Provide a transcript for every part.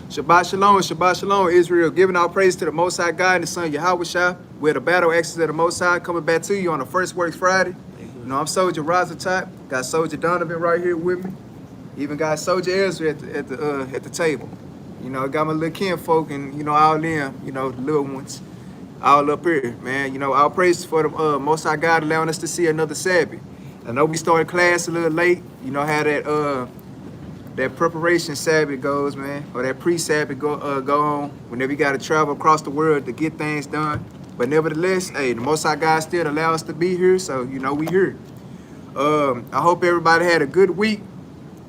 Shabbat Shalom, Shabbat Shalom, Israel. Giving our praise to the Most High God and the Son Yahweh. We're the Battle Axes of the Most High coming back to you on the First Works Friday. You know, I'm Soldier Razatop. Got Soldier Donovan right here with me. Even got Soldier Ezra at the table. You know, got my little kinfolk and, you know, all them, you know, the little ones, all up here, man. You know, our praise for the Most High God allowing us to see another Sabbath. I know we started class a little late. You know how that preparation Sabbath goes, man, or that pre-Sabbath go on whenever you got to travel across the world to get things done. But nevertheless, hey, the Most High God still allow us to be here, so, you know, we here. I hope everybody had a good week.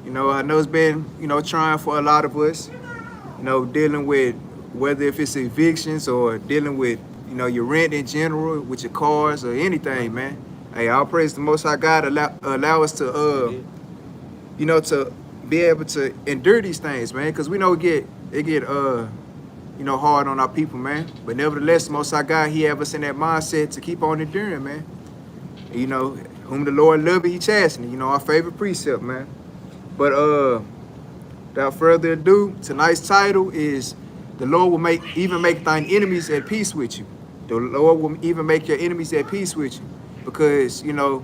You know, I know it's been, you know, trying for a lot of us, you know, dealing with whether if it's evictions or dealing with, you know, your rent in general, with your cars or anything, man. Hey, I'll praise the Most High God allow us to, you know, to be able to endure these things, man, because we know it get you know, hard on our people, man. But nevertheless, the Most High God, He have us in that mindset to keep on enduring, man. You know, whom the Lord love, He chasten. You know, our favorite precept, man. But without further ado, tonight's title is "The Lord will even make thine enemies at peace with you." The Lord will even make your enemies at peace with you, because you know,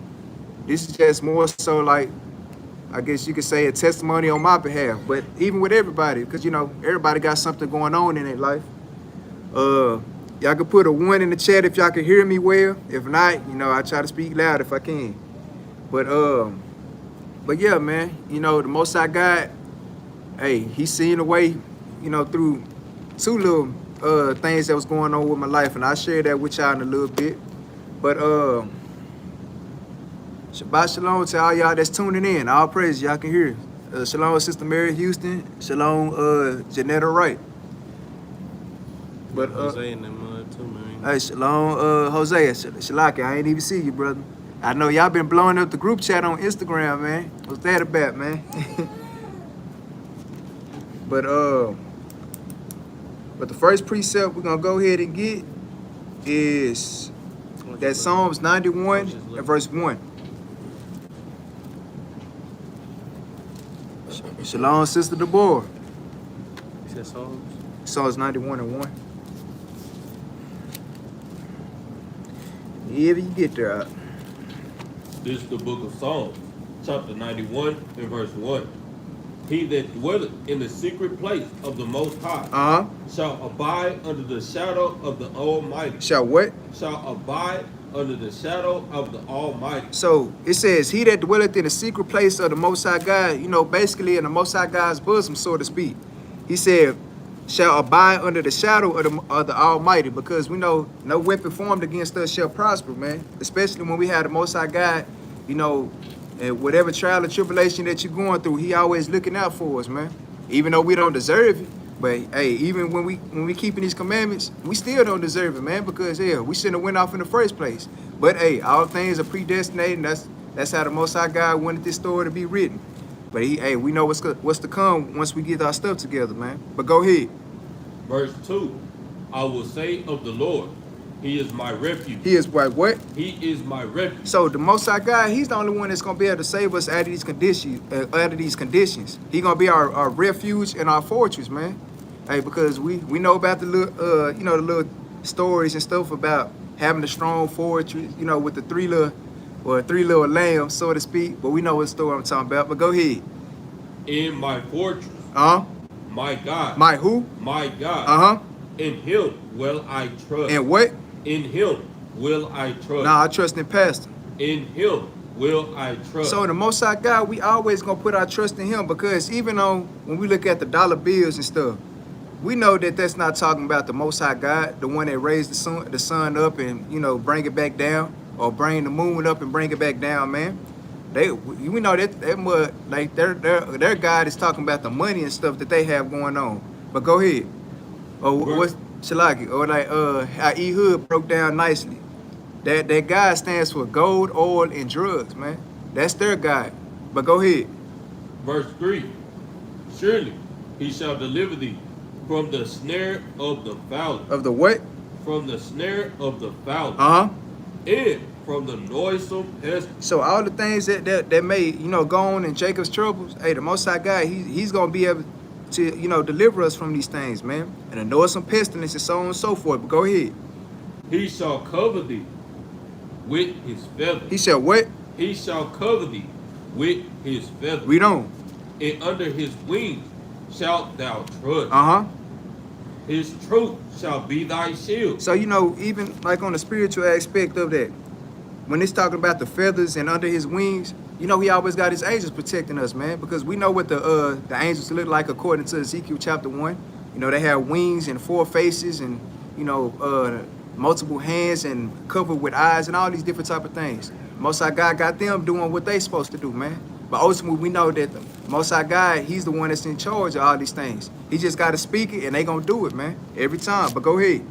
this is just more so like, I guess you could say, a testimony on my behalf, but even with everybody, because, you know, everybody got something going on in their life. Y'all can put a 1 in the chat if y'all can hear me well. If not, you know, I try to speak loud if I can. But yeah, man, you know, the Most High God, hey, He's seen a way, you know, through 2 little things that was going on with my life, and I'll share that with y'all in a little bit. But Shabbat Shalom to all y'all that's tuning in. All praise, y'all can hear. Shalom, Sister Mary Houston. Shalom, Janetta Wright. But Jose in them too, man. Hey, Shalom, Jose. Shalaki, I ain't even see you, brother. I know y'all been blowing up the group chat on Instagram, man. What's that about, man? But the first precept we're gonna go ahead and get is that Psalms 91 and verse 1. Shalom, Sister Deborah. You said Psalms? Psalms 91 and 1. If you get there. This is the book of Psalms, chapter 91 and verse 1. He that dwelleth in the secret place of the Most High shall abide under the shadow of the Almighty. Shall what? Shall abide under the shadow of the Almighty. So it says, he that dwelleth in the secret place of the Most High God, you know, basically in the Most High God's bosom, so to speak. He said, shall abide under the shadow of the Almighty, because we know no weapon formed against us shall prosper, man. Especially when we have the Most High God, you know, and whatever trial or tribulation that you're going through, He always looking out for us, man. Even though we don't deserve it, but hey, even when we keeping these commandments, we still don't deserve it, man, because yeah, we shouldn't have went off in the first place. But hey, all things are predestinated, and that's how the Most High God wanted this story to be written. But we know what's to come once we get our stuff together, man. But go ahead. Verse 2. I will say of the Lord, He is my refuge. He is what? He is my refuge. So the Most High God, He's the only one that's gonna be able to save us out of these conditions. He's gonna be our refuge and our fortress, man. Hey, because we know about the little you know, the little stories and stuff about having a strong fortress, you know, with the three little lambs, so to speak. But we know what story I'm talking about. But go ahead. In my fortress. My God. My who? My God. In Him will I trust. And what? In Him will I trust. Nah, I trust in Pastor. In Him will I trust. So the Most High God, we always gonna put our trust in Him, because even though when we look at the dollar bills and stuff, we know that that's not talking about the Most High God, the one that raised the sun up and, you know, bring it back down, or bring the moon up and bring it back down, man. We know that mud, like their God is talking about the money and stuff that they have going on. But go ahead. Or what's Shalaki? Or like how Ehud broke down nicely. That God stands for gold, oil, and drugs, man. That's their God. But go ahead. Verse 3. Surely He shall deliver thee from the snare of the fowler. Of the what? From the snare of the fowler. And from the noisome pestilence. So all the things that may, go on in Jacob's troubles, hey, the Most High God, he's going to be able to, deliver us from these things, man. And the noisome pestilence and so on and so forth. But go ahead. He shall cover thee with his feathers. He said what? He shall cover thee with his feathers. Read on. And under his wings shalt thou trust. Uh-huh. His truth shall be thy shield. So, even like on the spiritual aspect of that, when it's talking about the feathers and under his wings, he always got his angels protecting us, man, because we know what the angels look like according to Ezekiel chapter 1. They have wings and 4 faces and, multiple hands and covered with eyes and all these different type of things. Most High God got them doing what they supposed to do, man. But ultimately, we know that the Most High God, he's the one that's in charge of all these things. He just got to speak it, and they going to do it, man, every time. But go ahead.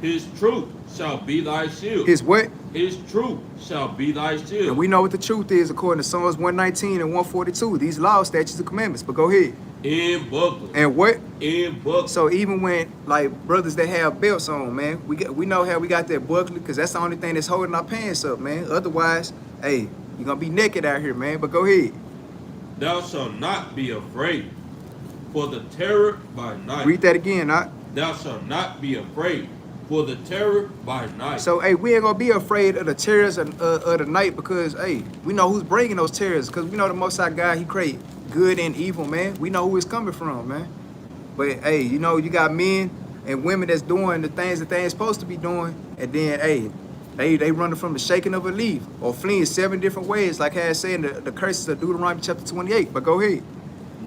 His truth shall be thy shield. His what? His truth shall be thy shield. And we know what the truth is according to Psalms 119 and 142. These laws, statutes, and commandments. But go ahead. In buckler. And what? In buckler. So even when, like, brothers that have belts on, man, we know how we got that buckler, because that's the only thing that's holding our pants up, man. Otherwise, hey, you're going to be naked out here, man. But go ahead. Thou shalt not be afraid for the terror by night. Read that again, huh? Thou shalt not be afraid for the terror by night. So, hey, we ain't going to be afraid of the terrors of the night because, hey, we know who's bringing those terrors, because we know the Most High God, he create good and evil, man. We know who it's coming from, man. But, hey, you got men and women that's doing the things that they ain't supposed to be doing, and then, hey, they running from the shaking of a leaf or fleeing 7 different ways, like I said in the curses of Deuteronomy chapter 28. But go ahead.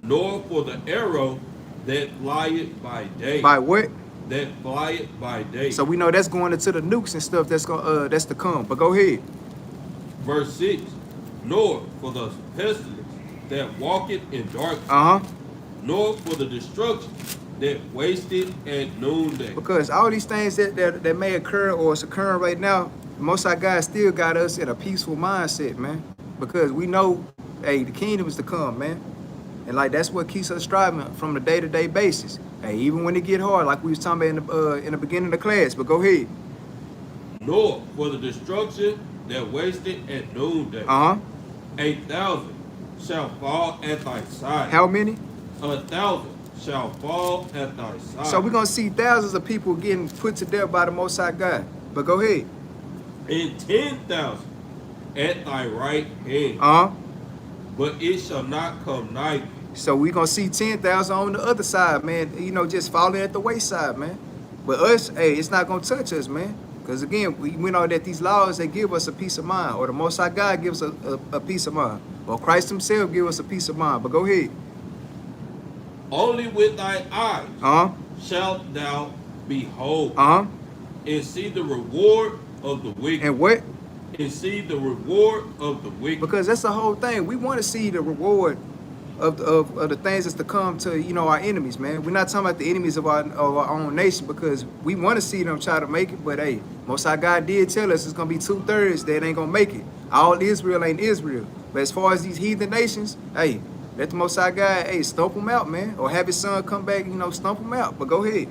Nor for the arrow that flieth by day. By what? That flieth by day. So we know that's going into the nukes and stuff that's to come. But go ahead. Verse 6. Nor for the pestilence that walketh in darkness. Uh-huh. Nor for the destruction that wasted at noonday. Because all these things that may occur or is occurring right now, the Most High God still got us in a peaceful mindset, man. Because we know, hey, the kingdom is to come, man. And like that's what keeps us striving from the day-to-day basis. Hey, even when it get hard, like we was talking about in the beginning of the class. But go ahead. Nor for the destruction that wasted at noonday. Uh-huh. 8,000 shall fall at thy side. How many? 1,000 shall fall at thy side. So we're going to see thousands of people getting put to death by the Most High God. But go ahead. And 10,000 at thy right hand. Uh-huh. But it shall not come nigh thee. So we're going to see 10,000 on the other side, man. Just falling at the wayside, man. But us, hey, it's not going to touch us, man. Because, again, we know that these laws, they give us a peace of mind. Or the Most High God gives us a peace of mind. Or Christ himself gives us a peace of mind. But go ahead. Only with thy eyes Uh-huh. shalt thou behold. Uh-huh. And see the reward of the wicked. And what? And see the reward of the wicked. Because that's the whole thing. We want to see the reward of the things that's to come to, our enemies, man. We're not talking about the enemies of our own nation, because we want to see them try to make it. But, hey, Most High God did tell us it's going to be 2/3 that ain't going to make it. All Israel ain't Israel. But as far as these heathen nations, hey, let the Most High God, hey, stomp them out, man. Or have his son come back, stomp them out. But go ahead.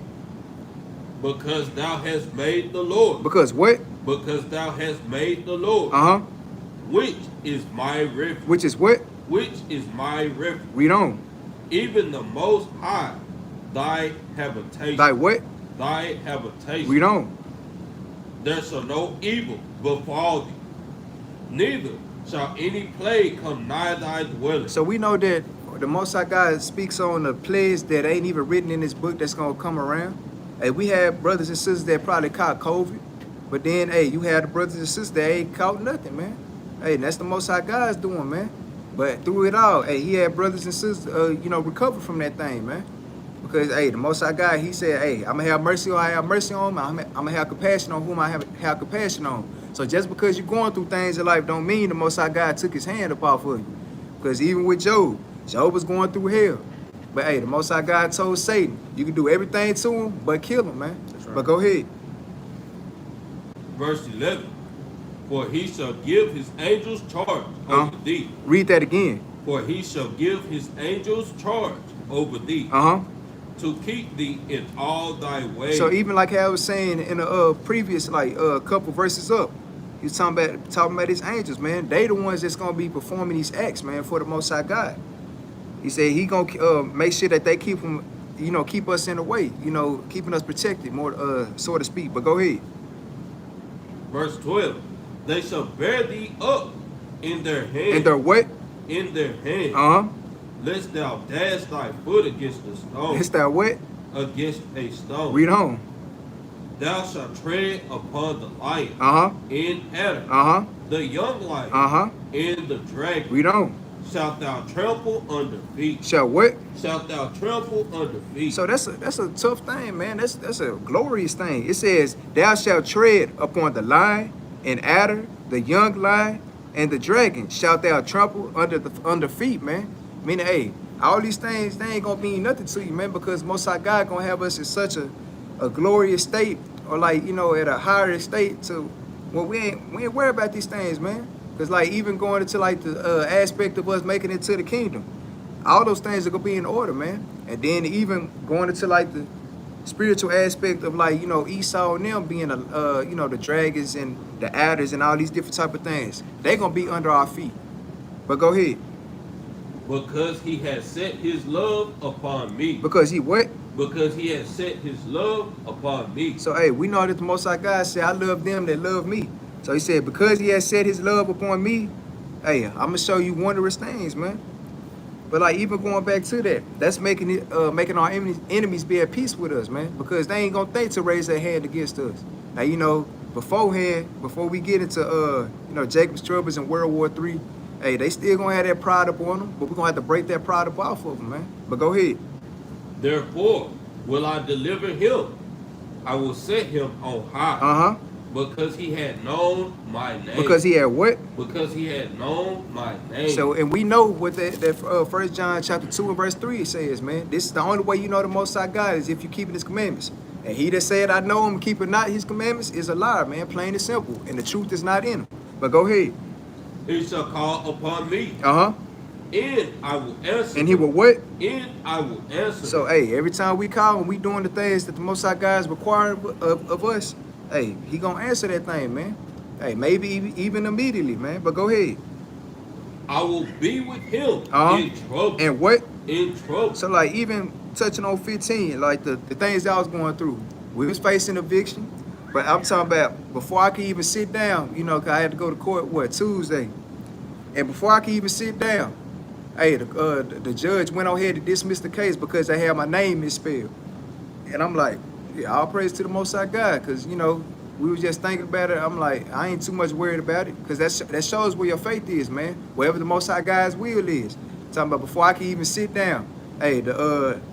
Because thou hast made the Lord. Because what? Because thou hast made the Lord. Uh-huh. Which is my refuge. Which is what? Which is my refuge. Read on. Even the Most High, thy habitation. Thy what? Thy habitation. Read on. There shall no evil befall thee, neither shall any plague come nigh thy dwelling. So we know that the Most High God speaks on the plagues that ain't even written in this book that's going to come around. Hey, we have brothers and sisters that probably caught COVID. But then, hey, you have the brothers and sisters that ain't caught nothing, man. Hey, that's the Most High God's doing, man. But through it all, hey, he had brothers and sisters, recover from that thing, man. Because, hey, the Most High God, he said, hey, I'm going to have mercy on whom I have mercy on. I'm going to have compassion on whom I have compassion on. So just because you're going through things in life don't mean the Most High God took his hand up off of you. Because even with Job was going through hell. But, hey, the Most High God told Satan, you can do everything to him but kill him, man. That's right. But go ahead. Verse 11. For he shall give his angels charge over thee. Read that again. For he shall give his angels charge over thee. Uh-huh. To keep thee in all thy ways. So even like I was saying in a previous, couple verses up, He was talking about his angels, man. They the ones that's gonna be performing these acts, man, for the Most High God. He said he gonna make sure that they keep them, you know, keep us in the way, you know, keeping us protected, more so to speak. But go ahead. Verse 12. They shall bear thee up in their hand. And they're what? In their hand. Uh-huh. Lest thou dash thy foot against a stone. It's that what? Against a stone. Read on. Thou shalt tread upon the lion. Uh-huh. And adder. Uh-huh. The young lion. Uh-huh. And the dragon. Read on. Shalt thou trample under feet. Shall what? Shalt thou trample under feet. So that's a tough thing, man. That's a glorious thing. It says, thou shalt tread upon the lion and adder, the young lion, and the dragon. Shalt thou trample under feet, man. Meaning, hey, all these things, they ain't gonna mean nothing to you, man, because Most High God gonna have us in such a glorious state, or like, you know, at a higher state to well, we ain't worried about these things, man. Cause like even going into like the aspect of us making it to the kingdom, all those things are gonna be in order, man. And then even going into like the spiritual aspect of like, you know, Esau and them being you know, the dragons and the adders and all these different type of things, they gonna be under our feet. But go ahead. Because he has set his love upon me. Because he what? Because he has set his love upon me. So hey, we know that the Most High God said, I love them that love me. So he said, because he has set his love upon me, hey, I'm gonna show you wondrous things, man. But like even going back to that, that's making it making our enemies be at peace with us, man. Because they ain't gonna think to raise their hand against us. Now, you know, before we get into you know, Jacob's troubles in World War III, hey, they still gonna have that pride up on them, but we're gonna have to break that pride up off of them, man. But go ahead. Therefore will I deliver him. I will set him on high. Uh-huh. Because he had known my name. Because he had what? Because he had known my name. So, and we know what that 1 John chapter 2 and verse 3 says, man. This is the only way you know the Most High God is if you keep his commandments. And he that said, I know him, keeping not his commandments, is a liar, man. Plain and simple. And the truth is not in him. But go ahead. He shall call upon me. Uh-huh. And I will answer. And he will what? And I will answer. So, hey, every time we call and we doing the things that the Most High God is requiring of us, hey, he gonna answer that thing, man. Hey, maybe even immediately, man. But go ahead. I will be with him in trouble. And what? In trouble. So, like, even touching on 15, like the things that I was going through, we was facing eviction. But I'm talking about before I could even sit down, you know, 'cause I had to go to court, Tuesday. And before I could even sit down, hey, the judge went on ahead to dismiss the case because they had my name misspelled. And I'm like, yeah, all praise to the Most High God, because, you know, we was just thinking about it. I'm like, I ain't too much worried about it, because that shows where your faith is, man. Wherever the Most High God's will is. Talking about before I can even sit down, hey,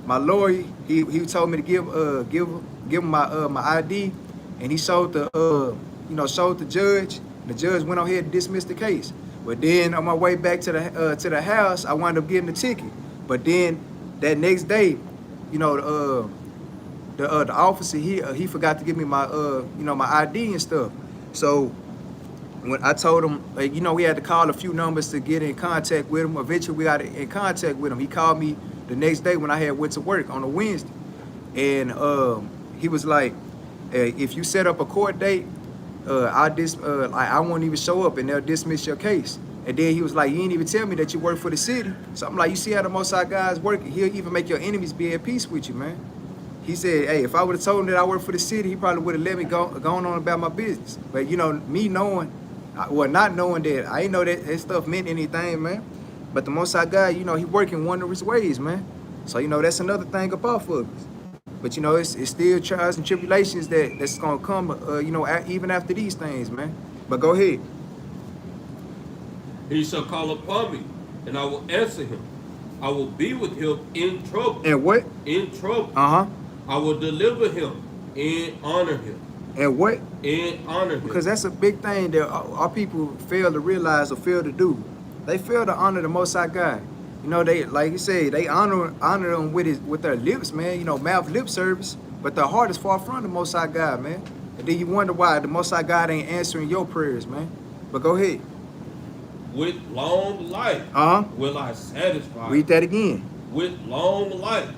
my lawyer, he told me to give him my ID, and he showed showed the judge. The judge went on ahead and dismissed the case. But then on my way back to the house, I wound up getting the ticket. But then that next day, you know, the officer he forgot to give me my my ID and stuff. So when I told him, like, you know, we had to call a few numbers to get in contact with him. Eventually we got in contact with him. He called me the next day when I had went to work on a Wednesday, and he was like, if you set up a court date, I won't even show up and they'll dismiss your case. And then he was like, you didn't even tell me that you work for the city. So I'm like, you see how the Most High God's working? He'll even make your enemies be at peace with you, man. He said, hey, if I would have told him that I work for the city, he probably would have let me go on about my business. But, you know, me knowing, not knowing that, I didn't know that stuff meant anything, man. But the Most High God, you know, he working wondrous ways, man. So, you know, that's another thing about us. But, you know, it's still trials and tribulations that's going to come, you know, even after these things, man. But go ahead. He shall call upon me, and I will answer him. I will be with him in trouble. And what? In trouble. Uh-huh. I will deliver him and honor him. And what? And honor him. Because that's a big thing that our people fail to realize or fail to do. They fail to honor the Most High God. You know, they, like you said, they honor them with their lips, man. You know, mouth lip service, but their heart is far from the Most High God, man. And then you wonder why the Most High God ain't answering your prayers, man. But go ahead. With long life will I satisfy. Read that again. With long life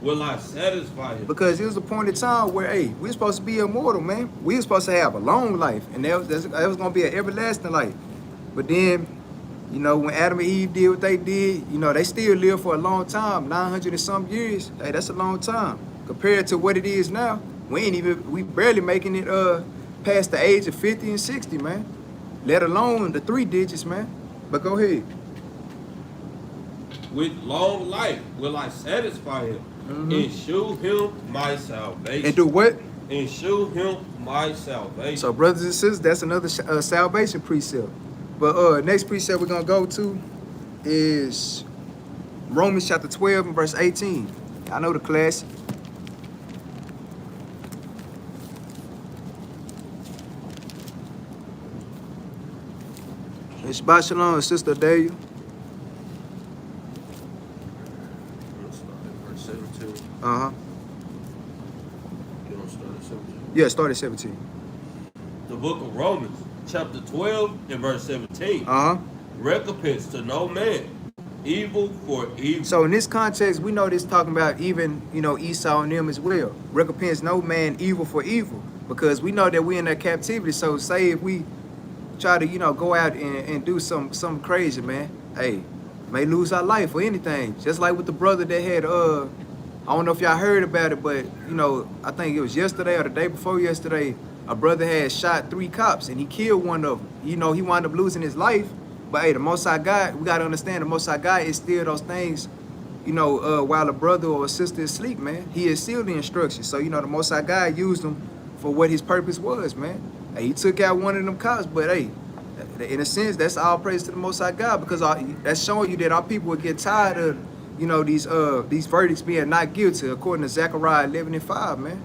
will I satisfy him. Because it was a point in time where, hey, we're supposed to be immortal, man. We were supposed to have a long life, and that was going to be an everlasting life. But then, you know, when Adam and Eve did what they did, you know, they still lived for a long time, 900 and some years. Hey, that's a long time. Compared to what it is now, we barely making it past the age of 50 and 60, man. Let alone the 3 digits, man. But go ahead. With long life will I satisfy him, and shew him my salvation. And do what? And shew him my salvation. So, brothers and sisters, that's another salvation precept. But next precept we're going to go to is Romans chapter 12 and verse 18. I know the class. It's Shabbat Shalom, Sister Delia. Let's start at verse 17. Uh-huh. You don't start at 17. Yeah, start at 17. The book of Romans, chapter 12 and verse 17. Uh-huh. Recompense to no man, evil for evil. So in this context, we know this talking about even, you know, Esau and them as well. Recompense no man evil for evil. Because we know that we're in that captivity. So say if we try to, you know, go out and do something crazy, man, hey, may lose our life or anything. Just like with the brother that had, I don't know if y'all heard about it, but, you know, I think it was yesterday or the day before yesterday, a brother had shot 3 cops and he killed one of them. You know, he wound up losing his life. But hey, the Most High God, we got to understand the Most High God is still those things, you know, while a brother or a sister is asleep, man. He is still the instructions. So, you know, the Most High God used them for what his purpose was, man. Hey, he took out one of them cops, but hey, in a sense, that's all praise to the Most High God, because that's showing you that our people would get tired of, you know, these verdicts being not guilty, according to Zechariah 11 and 5, man.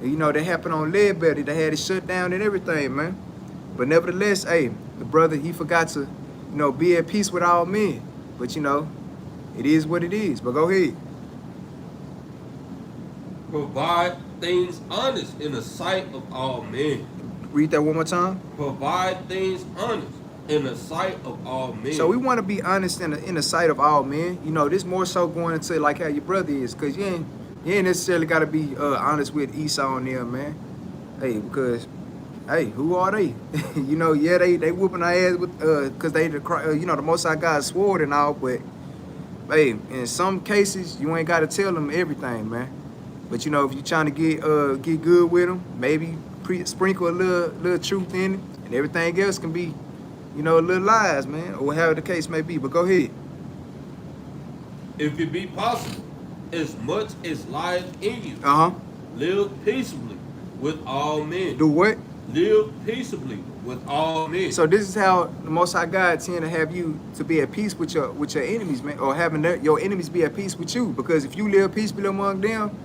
And, you know, that happened on Ledbetter. They had it shut down and everything, man. But nevertheless, hey, the brother, he forgot to, you know, be at peace with all men. But, you know, it is what it is. But go ahead. Provide things honest in the sight of all men. Read that one more time. Provide things honest in the sight of all men. So we want to be honest in the sight of all men. You know, this more so going into like how your brother is, because you ain't necessarily got to be honest with Esau and them, man. Hey, because, hey, who are they? You know, yeah, they whooping our ass with because they you know, the Most High God swore and all, but hey, in some cases you ain't got to tell them everything, man. But you know, if you're trying to get good with them, maybe sprinkle a little truth in it, and everything else can be, you know, a little lies, man, or whatever the case may be. But go ahead. If it be possible, as much as lies in you, live peaceably with all men. Do what? Live peaceably with all men. So this is how the Most High God tend to have you to be at peace with your enemies, man, or having your enemies be at peace with you. Because if you live peaceably among them,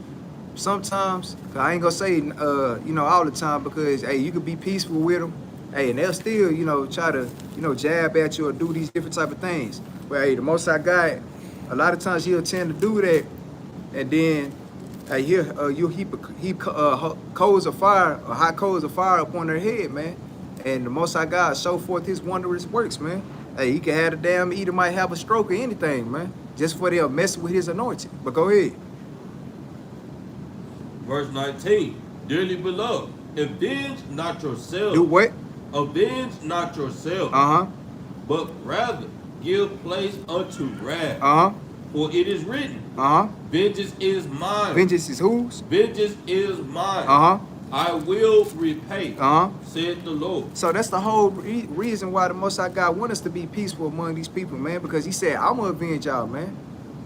sometimes, cause I ain't gonna say, you know, all the time, because, hey, you could be peaceful with them, hey, and they'll still, you know, try to, you know, jab at you or do these different type of things. But, hey, the Most High God, a lot of times he'll tend to do that, and then, hey, you'll heap coals of fire, or hot coals of fire upon their head, man. And the Most High God show forth his wondrous works, man. Hey, he can have a damn Edom might have a stroke or anything, man, just for they'll mess with his anointing. But go ahead. Verse 19, dearly beloved, avenge not yourselves. Do what? Avenge not yourselves. But rather give place unto wrath. For it is written, vengeance is mine. Vengeance is whose? Vengeance is mine. I will repay, said the Lord. So that's the whole reason why the Most High God wants us to be peaceful among these people, man, because he said, I'm going to avenge y'all, man.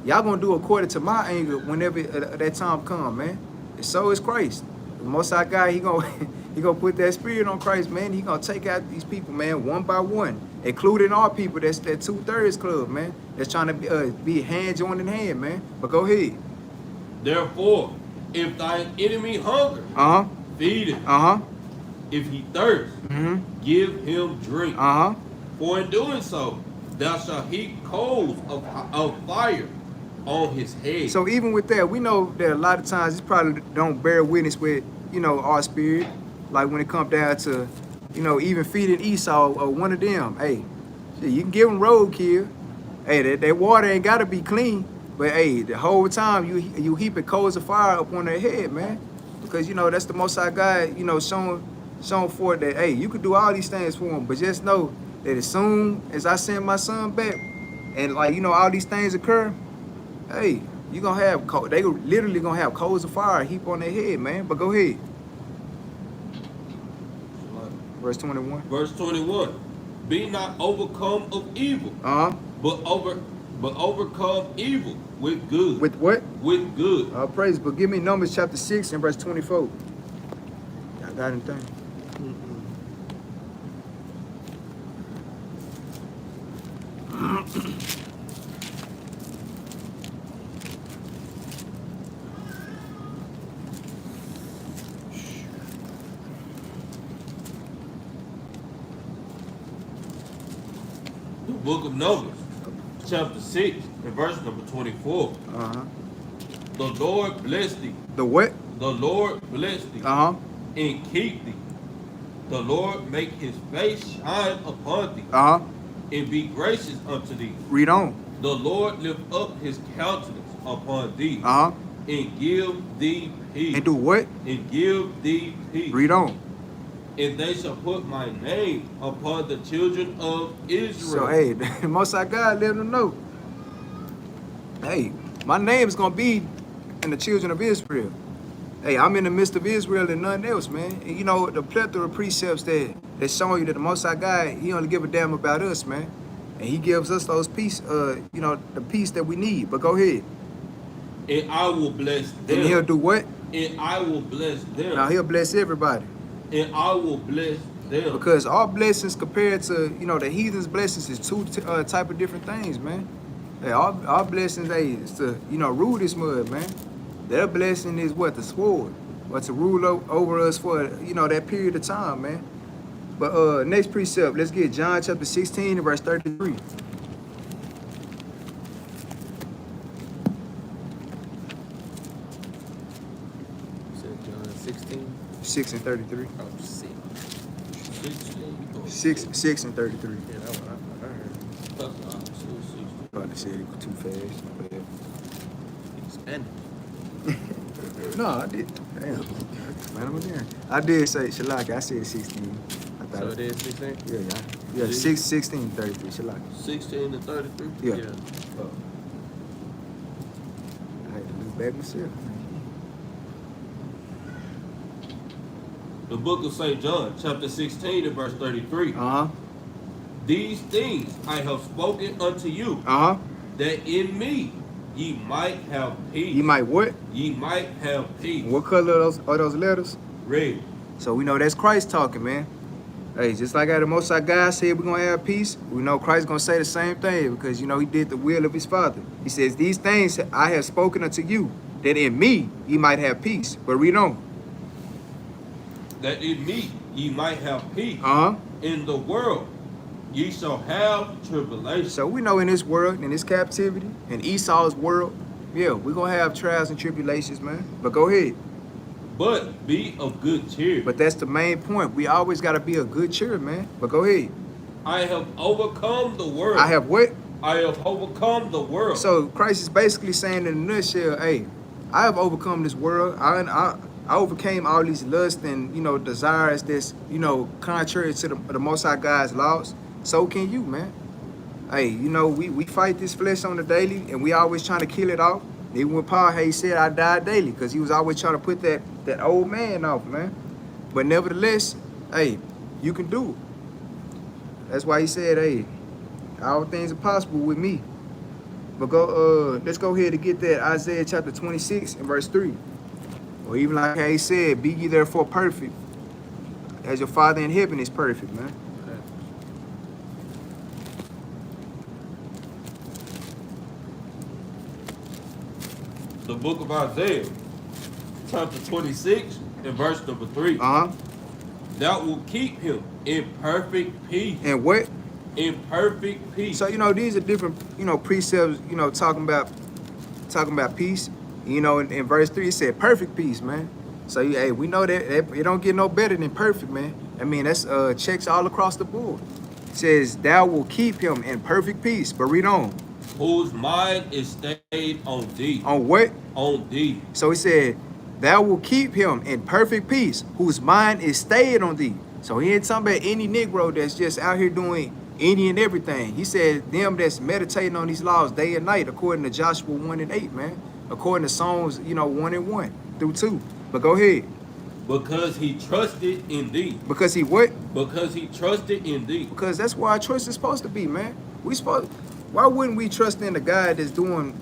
Y'all going to do according to my anger whenever that time come, man. And so is Christ. The Most High God, he gonna put that spirit on Christ, man. He gonna take out these people, man, one by one, including our people. That's that 2/3 club, man. That's trying to be hand joined in hand, man. But go ahead. Therefore, if thine enemy hunger, feed him. If he thirst, give him drink. For in doing so, thou shalt heap coals of fire on his head. So even with that, we know that a lot of times it probably don't bear witness with, you know, our spirit. Like when it comes down to, you know, even feeding Esau or one of them. Hey, you can give them roadkill. Hey, that water ain't got to be clean, But hey, the whole time you heaping coals of fire up on their head, man. Because you know that's the Most High God, you know, showing forth that hey, you could do all these things for them, but just know that as soon as I send my son back, and like you know all these things occur, hey, you gonna have they literally gonna have coals of fire heap on their head, man. But go ahead. Verse 21. Verse 21. Be not overcome of evil, but overcome evil with good. With what? With good. Praise. But give me Numbers chapter 6 and verse 24. Y'all got anything? The book of Numbers, chapter 6, and verse number 24. The Lord bless thee. The what? The Lord bless thee. And keep thee. The Lord make his face shine upon thee. And be gracious unto thee. Read on. The Lord lift up his countenance upon thee. And give thee peace. And do what? And give thee peace. Read on. And they shall put my name upon the children of Israel. So hey, the Most High God let them know. Hey, my name is gonna be in the children of Israel. Hey, I'm in the midst of Israel and nothing else, man. And you know the plethora of precepts that showing you that the Most High God, he only give a damn about us, man. And he gives us those peace, you know, the peace that we need. But go ahead. And I will bless them. And he'll do what? And I will bless them. Now he'll bless everybody. And I will bless them. Because all blessings compared to, you know, the heathen's blessings is two type of different things, man. Hey, our blessings, hey, is to, you know, rule this mud, man. Their blessing is what? The sword. Or to rule over us for, you know, that period of time, man. But next precept, let's get John chapter 16 and verse 33. John 16? 6 and 33. Oh, 6. 6 and 33. Yeah, that one I heard. Probably said it too fast. My bad. Spanish. No, I did. Damn. Man, I'm there. I did say Shalaka. I said 16. I thought So it is 16? Yeah. 16, 33. Shalaka. 16 and 33? Yeah. Oh. I had to look back myself. The book of St. John, chapter 16 and verse 33. These things I have spoken unto you, that in me ye might have peace. You might what? Ye might have peace. What color are those letters? Red. So we know that's Christ talking, man. Hey, just like how the Most High God said we're going to have peace, we know Christ's going to say the same thing because, you know, he did the will of his Father. He says, these things I have spoken unto you, that in me ye might have peace. But read on. That in me ye might have peace. In the world ye shall have tribulation. So we know in this world, in this captivity, in Esau's world, yeah, we're going to have trials and tribulations, man. But go ahead. But be of good cheer. But that's the main point. We always got to be of good cheer, man. But go ahead. I have overcome the world. I have what? I have overcome the world. So Christ is basically saying in a nutshell, hey, I have overcome this world. I overcame all these lusts and, you know, desires that's, you know, contrary to the Most High God's laws. So can you, man. Hey, you know, we fight this flesh on the daily and we always trying to kill it off. Even when Paul, he said, I die daily because he was always trying to put that old man off, man. But nevertheless, hey, you can do it. That's why he said, hey, all things are possible with me. But let's go ahead and get that Isaiah chapter 26 and verse 3. Or even like how he said, be ye therefore perfect, as your Father in heaven is perfect, man. The book of Isaiah, chapter 26 and verse number 3. Thou will keep him in perfect peace. And what? In perfect peace. So, you know, these are different, you know, precepts, you know, talking about peace. You know, in verse 3, it said perfect peace, man. So, hey, we know that it don't get no better than perfect, man. I mean, that's checks all across the board. It says, thou will keep him in perfect peace. But read on. whose mind is stayed on thee. On what? On thee. So he said, thou will keep him in perfect peace, whose mind is stayed on thee. So he ain't talking about any Negro that's just out here doing any and everything. He said them that's meditating on these laws day and night, according to Joshua 1 and 8, man. According to Psalms, 1 and 1 through 2. But go ahead. Because he trusted in thee. Because he what? Because he trusted in thee. Because that's where our trust is supposed to be, man. Why wouldn't we trust in the God that's doing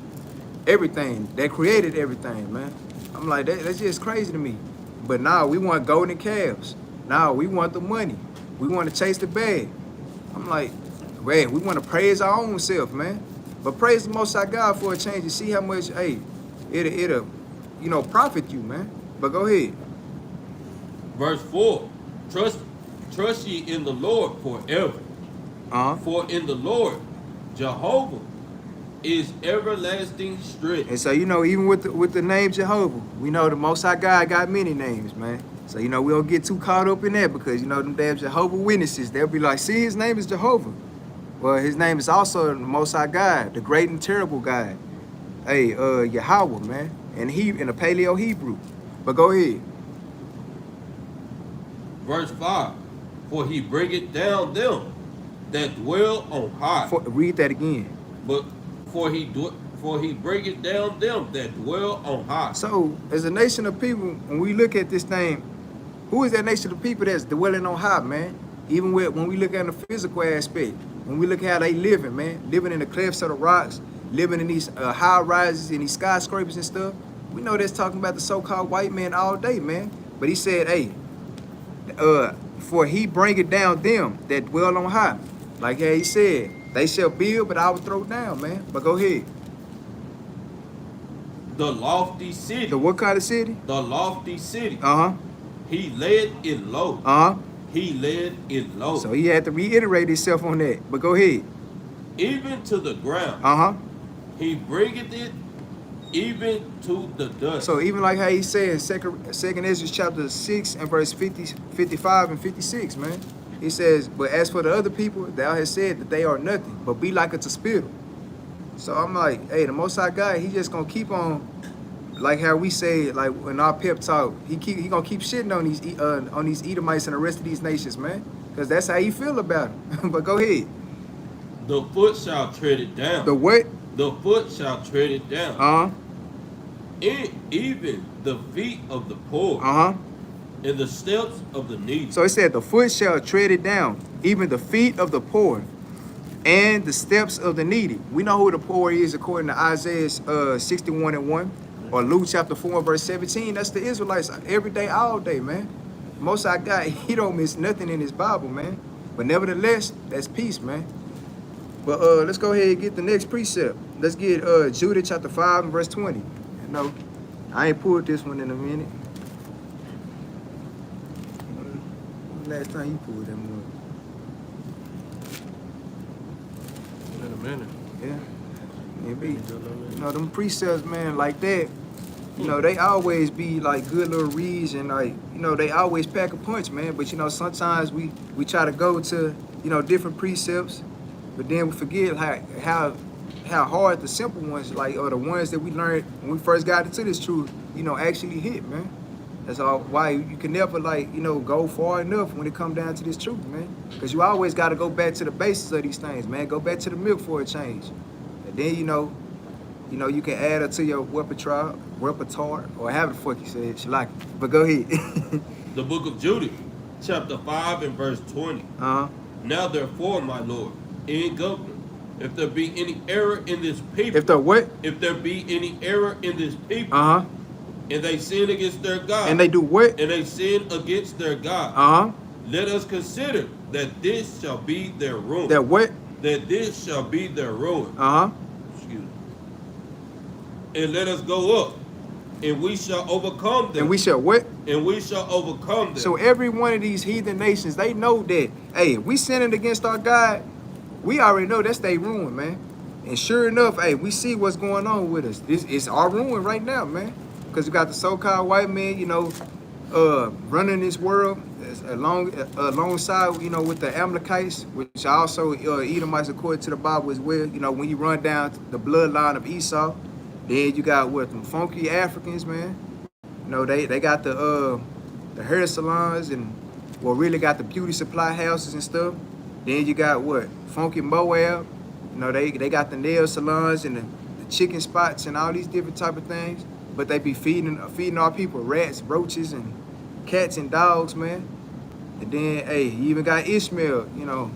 everything, that created everything, man? I'm like, that's just crazy to me. But now we want golden calves. Now we want the money. We want to chase the bag. I'm like, man, we want to praise our own self, man. But praise the Most High God for a change and see how much, hey, it'll profit you, man. But go ahead. Verse 4. Trust ye in the Lord forever. For in the Lord, Jehovah is everlasting strength. And so, even with the name Jehovah, we know the Most High God got many names, man. So, we don't get too caught up in that because, them damn Jehovah Witnesses, they'll be like, see, his name is Jehovah. Well, his name is also the Most High God, the great and terrible God. Hey, Yahweh, man, in the Paleo Hebrew. But go ahead. Verse 5. For he bringeth down them that dwell on high. Read that again. But for he bringeth down them that dwell on high. So, as a nation of people, when we look at this thing, who is that nation of people that's dwelling on high, man? Even when we look at the physical aspect, when we look at how they living, man, living in the cliffs of the rocks, living in these high rises and these skyscrapers and stuff, we know that's talking about the so-called white man all day, man. But he said, hey, for he bringeth down them that dwell on high. Like how he said, they shall build, but I will throw down, man. But go ahead. The lofty city. The what kind of city? The lofty city. Uh-huh. He led it low. Uh-huh. He led it low. So he had to reiterate himself on that. But go ahead. Even to the ground. Uh-huh. He bringeth it even to the dust. So even like how he said in second Ezra chapter 6 and verse 55 and 56, man. He says, but as for the other people, thou hast said that they are nothing, but be like unto spittle. So I'm like, hey, the Most High God, he just gonna keep on, like how we say, like in our pep talk, he gonna keep shitting on these Edomites and the rest of these nations, man, because that's how he feel about them. But go ahead. The foot shall tread it down. The what? The foot shall tread it down. Uh-huh. Even the feet of the poor. Uh-huh. And the steps of the needy. So it said, the foot shall tread it down, even the feet of the poor, and the steps of the needy. We know who the poor is according to Isaiah 61 and 1, or Luke chapter 4 verse 17. That's the Israelites every day, all day, man. Most I got, he don't miss nothing in his Bible, man. But nevertheless, that's peace, man. But let's go ahead and get the next precept. Let's get Judah chapter 5 and verse 20. No, I ain't pulled this one in a minute. Last time you pulled them one? In a minute. Yeah. Maybe. Them precepts, man, like that, they always be like good little reads and like, they always pack a punch, man. But sometimes we try to go to, different precepts, but then we forget how hard the simple ones, like, or the ones that we learned when we first got into this truth, actually hit, man. That's all why you can never go far enough when it comes down to this truth, man. Because you always got to go back to the basics of these things, man. Go back to the milk for a change. And then, you can add it to your repertoire, or however the fuck you say it, you like it. But go ahead. The book of Judah, chapter 5 and verse 20. Uh-huh. Now therefore, my Lord, in governor, if there be any error in this people. If there what? If there be any error in this people. Uh-huh. And they sin against their God. And they do what? And they sin against their God. Uh-huh. Let us consider that this shall be their ruin. That what? That this shall be their ruin. Uh-huh. Excuse me. And let us go up, and we shall overcome them. And we shall what? And we shall overcome them. So every one of these heathen nations, they know that, hey, if we sinning against our God, we already know that's their ruin, man. And sure enough, hey, we see what's going on with us. This is our ruin right now, man. Because we got the so-called white man, running this world alongside, you know, with the Amalekites, which are also Edomites according to the Bible as well. You know, when you run down the bloodline of Esau, then you got what, them funky Africans, man. You know, they got the hair salons and well, really got the beauty supply houses and stuff. Then you got what, funky Moab. You know, they got the nail salons and the chicken spots and all these different type of things. But they be feeding our people rats, roaches, and cats and dogs, man. And then, hey, you even got Ishmael, you know,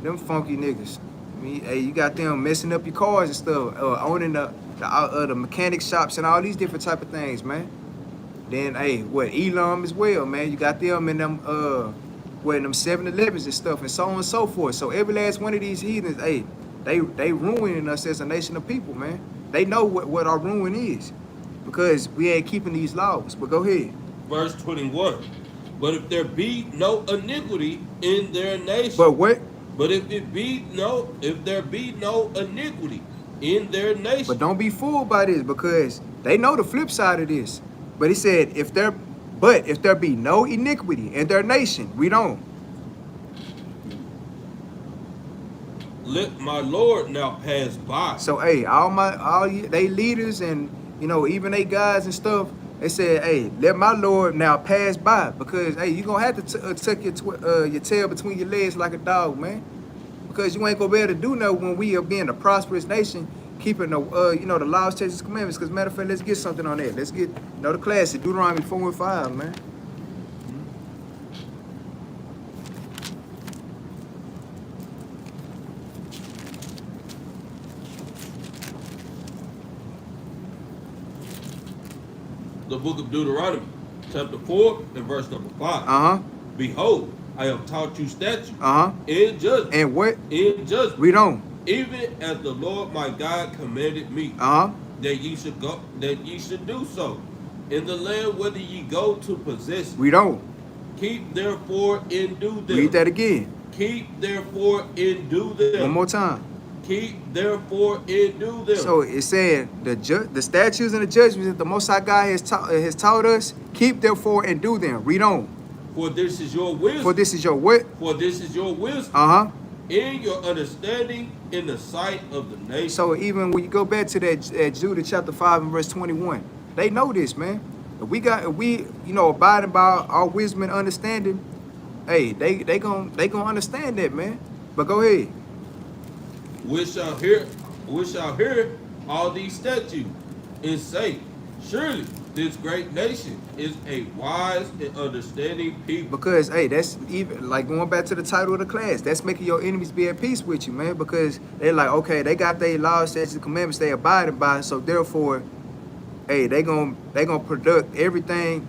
them funky niggas. I mean, hey, you got them messing up your cars and stuff, owning the mechanic shops and all these different type of things, man. Then, hey, what, Elam as well, man. You got them in them, in them 7-Elevens and stuff and so on and so forth. So every last one of these heathens, hey, they ruining us as a nation of people, man. They know what our ruin is because we ain't keeping these laws. But go ahead. Verse 21. But if there be no iniquity in their nation. But what? But if there be no iniquity in their nation. But don't be fooled by this because they know the flip side of this. But he said, if there be no iniquity in their nation, read on. Let my Lord now pass by. So hey, they leaders and you know even they guys and stuff. They said, hey, let my Lord now pass by because hey, you gonna have to tuck your tail between your legs like a dog, man. Because you ain't gonna be able to do nothing when we are being a prosperous nation, keeping the you know the laws, statutes, commandments. Because matter of fact, let's get something on that. Let's get the classic Deuteronomy 4 and 5, man. The book of Deuteronomy, chapter 4 and verse number 5. Behold, I have taught you statutes in judgment. And what? In judgment. Read on. Even as the Lord my God commanded me, that ye should do so in the land whither ye go to possess it. Read on. Keep therefore and do them. Read that again. Keep therefore and do them. One more time. Keep therefore and do them. So it's saying the statutes and the judgments that the Most High God has taught us, keep therefore and do them. Read on. For this is your wisdom. For this is your what? For this is your wisdom. In your understanding in the sight of the nation. So even when you go back to that Judah chapter 5 and verse 21, they know this, man. If we abiding by our wisdom and understanding, hey, they gonna understand that, man. But go ahead. We shall hear all these statutes and say, surely this great nation is a wise and understanding people. Because, hey, that's even like going back to the title of the class. That's making your enemies be at peace with you, man. Because they're like, okay, they got their laws, statutes, and commandments they abiding by. So therefore, hey, they gonna product everything,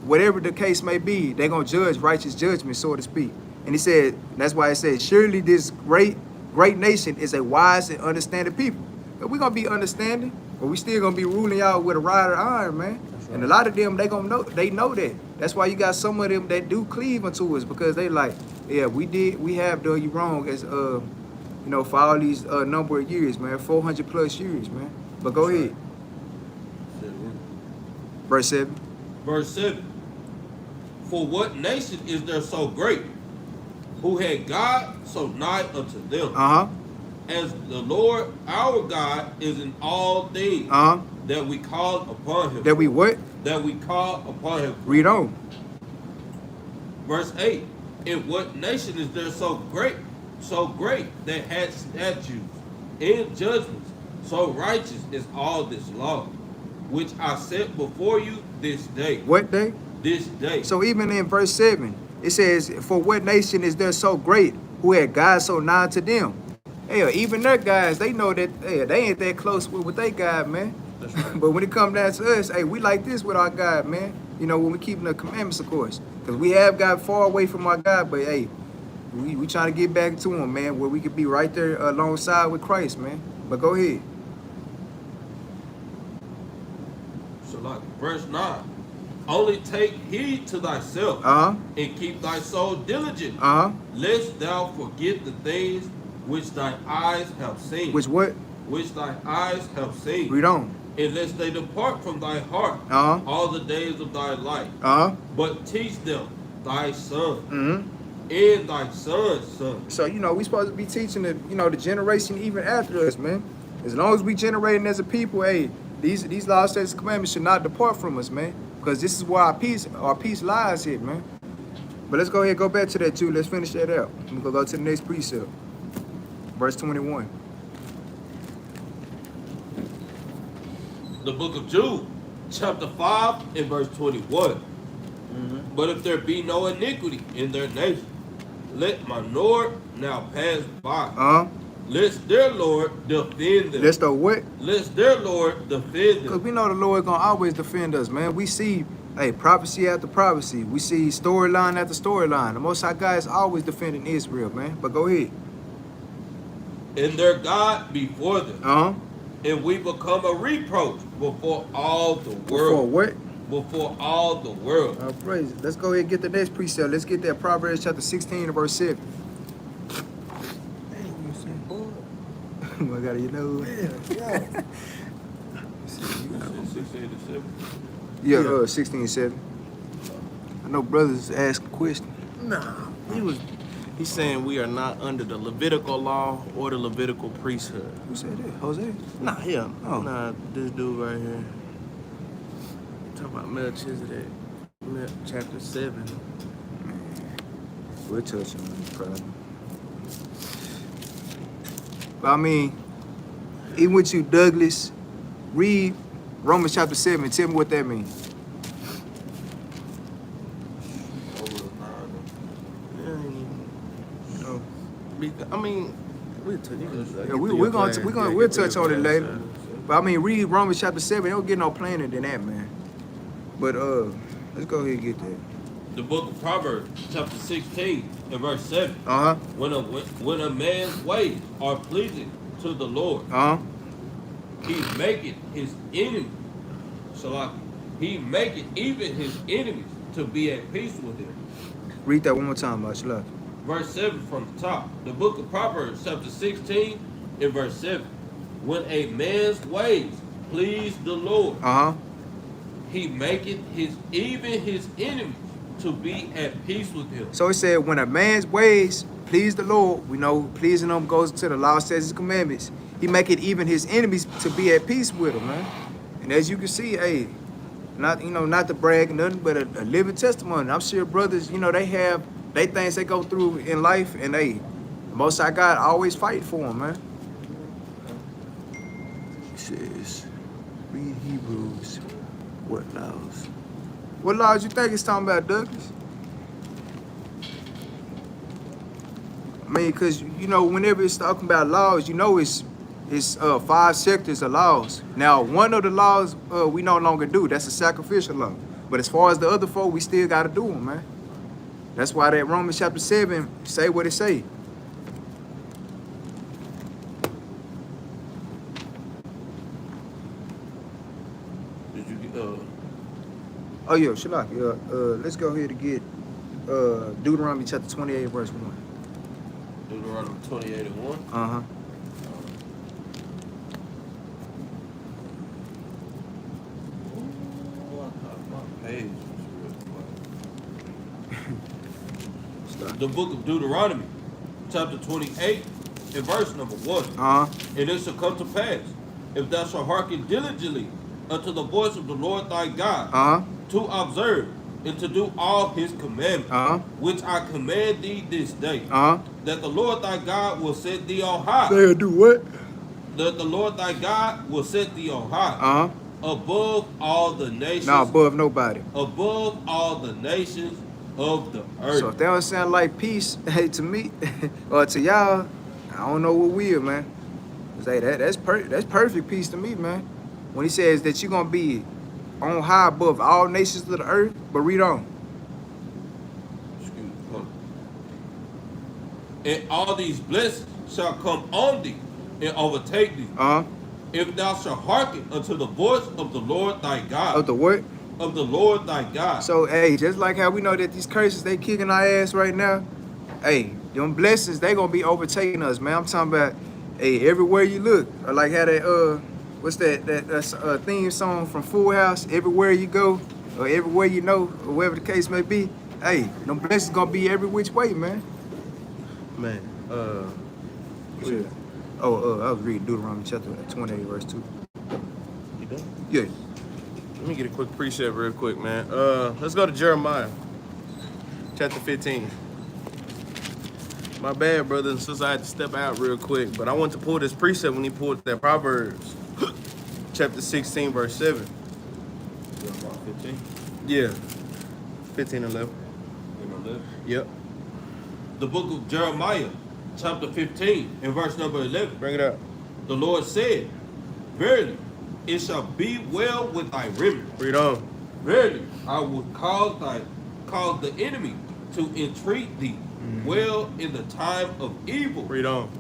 whatever the case may be. They gonna judge righteous judgment, so to speak. And he said, that's why it said, surely this great nation is a wise and understanding people. But we're gonna be understanding, but we still gonna be ruling y'all with a rod of iron, man. Right. And a lot of them, they know that. That's why you got some of them that do cleave unto us because they like, yeah, we have done you wrong as for all these number of years, man, 400 plus years, man. But go ahead. Verse 7. Verse 7. For what nation is there so great, who had God so nigh unto them? As the Lord our God is in all things that we call upon him. That we what? That we call upon him. Read on. Verse 8. In what nation is there so great that had statutes and judgments, so righteous is all this law, which I set before you this day. What day? This day. So even in verse 7, it says, for what nation is there so great, who had God so nigh to them? Hey, even their guys, they know that they ain't that close with their God, man. That's right. But when it comes down to us, hey, we like this with our God, man. You know, when we keeping the commandments, of course. Because we have got far away from our God, but hey, we trying to get back to him, man, where we could be right there alongside with Christ, man. But go ahead. So like verse 9. Only take heed to thyself and keep thy soul diligent, lest thou forget the things which thine eyes have seen. Which what? Which thine eyes have seen. Read on. unless they depart from thy heart all the days of thy life. But teach them thy son and thy son's son. So, you know, we supposed to be teaching the, you know, the generation even after us, man. As long as we generating as a people, hey, these laws, statutes, and commandments should not depart from us, man. Because this is where our peace lies here, man. But let's go ahead and go back to that too. Let's finish that out. I'm gonna go to the next precept. Verse 21. The book of Jude, chapter 5 and verse 21. But if there be no iniquity in their nation, let my Lord now pass by. Lest their Lord defend them. Lest the what? Lest their Lord defend them. Because we know the Lord gonna always defend us, man. We see, hey, prophecy after prophecy. We see storyline after storyline. The Most High God is always defending Israel, man. But go ahead. And their God before them. And we become a reproach before all the world. Before what? Before all the world. Oh, praise it. Let's go ahead and get the next precept. Let's get that Proverbs chapter 16 and verse 7. I got you know. Yeah. 16 to 7. Yeah, 16 7. I know brothers asking questions. Nah, he's saying we are not under the Levitical law or the Levitical priesthood. Who said that? Jose? Nah, yeah. Oh. Nah, this dude right here. Talking about Melchizedek, chapter 7. We'll touch on this problem. But I mean, even with you, Douglas, read Romans chapter 7. Tell me what that means. I mean, we'll touch on it later. But I mean, read Romans chapter 7. It don't get no plainer than that, man. But let's go ahead and get that. The book of Proverbs, chapter 16 and verse 7. When a man's ways are pleasing to the Lord, he maketh his enemies, he maketh even his enemies to be at peace with him. Read that one more time, Shalak. Verse 7 from the top. The book of Proverbs, chapter 16 and verse 7. When a man's ways please the Lord, he maketh even his enemies to be at peace with him. So it said, when a man's ways please the Lord, we know pleasing him goes to the law, statutes, and commandments. He make it even his enemies to be at peace with him, man. And as you can see, hey, not to brag nothing, but a living testimony. I'm sure brothers, they things they go through in life, and the Most High God always fight for them, man. It says, read Hebrews. What laws? What laws you think it's talking about, Douglas? I mean, because, whenever it's talking about laws, it's 5 sectors of laws. Now, one of the laws we no longer do. That's a sacrificial law. But as far as the other 4, we still got to do them, man. That's why that Romans chapter 7 say what it say. Did you get Oh yeah, Shalak. Let's go ahead and get Deuteronomy chapter 28 verse 1. Deuteronomy 28 and 1? Uh-huh. Page. The book of Deuteronomy, chapter 28, and verse number 1. And it shall come to pass, if thou shalt hearken diligently unto the voice of the Lord thy God, to observe and to do all his commandments, which I command thee this day, that the Lord thy God will set thee on high. They'll do what? That the Lord thy God will set thee on high. Above all the nations. Not above nobody. Above all the nations of the earth. So if that don't sound like peace, hey, to me or to y'all, I don't know what will, man. Say that's perfect peace to me, man. When he says that you're gonna be on high above all nations of the earth, but read on. Excuse me. And all these blessings shall come on thee and overtake thee. If thou shalt hearken unto the voice of the Lord thy God. Of the what? Of the Lord thy God. So, hey, just like how we know that these curses, they kicking our ass right now, hey, them blessings, they gonna be overtaking us, man. I'm talking about, hey, everywhere you look. Or like how that, what's that's a theme song from Full House? Everywhere you go, or everywhere you know, or wherever the case may be. Hey, them blessings gonna be every which way, man. Man, Shit. Oh, I was reading Deuteronomy chapter 28, verse 2. you done? Yeah. Let me get a quick precept real quick, man. Let's go to Jeremiah, chapter 15. My bad, brother and sister, I had to step out real quick, but I want to pull this precept when he pulled that Proverbs, chapter 16, verse 7. Jeremiah 15. Yeah, 15 and 11. Yep. The book of Jeremiah, chapter 15, and verse number 11. Bring it up. The Lord said, verily, it shall be well with thy remnant. Read on. Verily, I will cause the enemy to entreat thee well in the time of evil, Read on.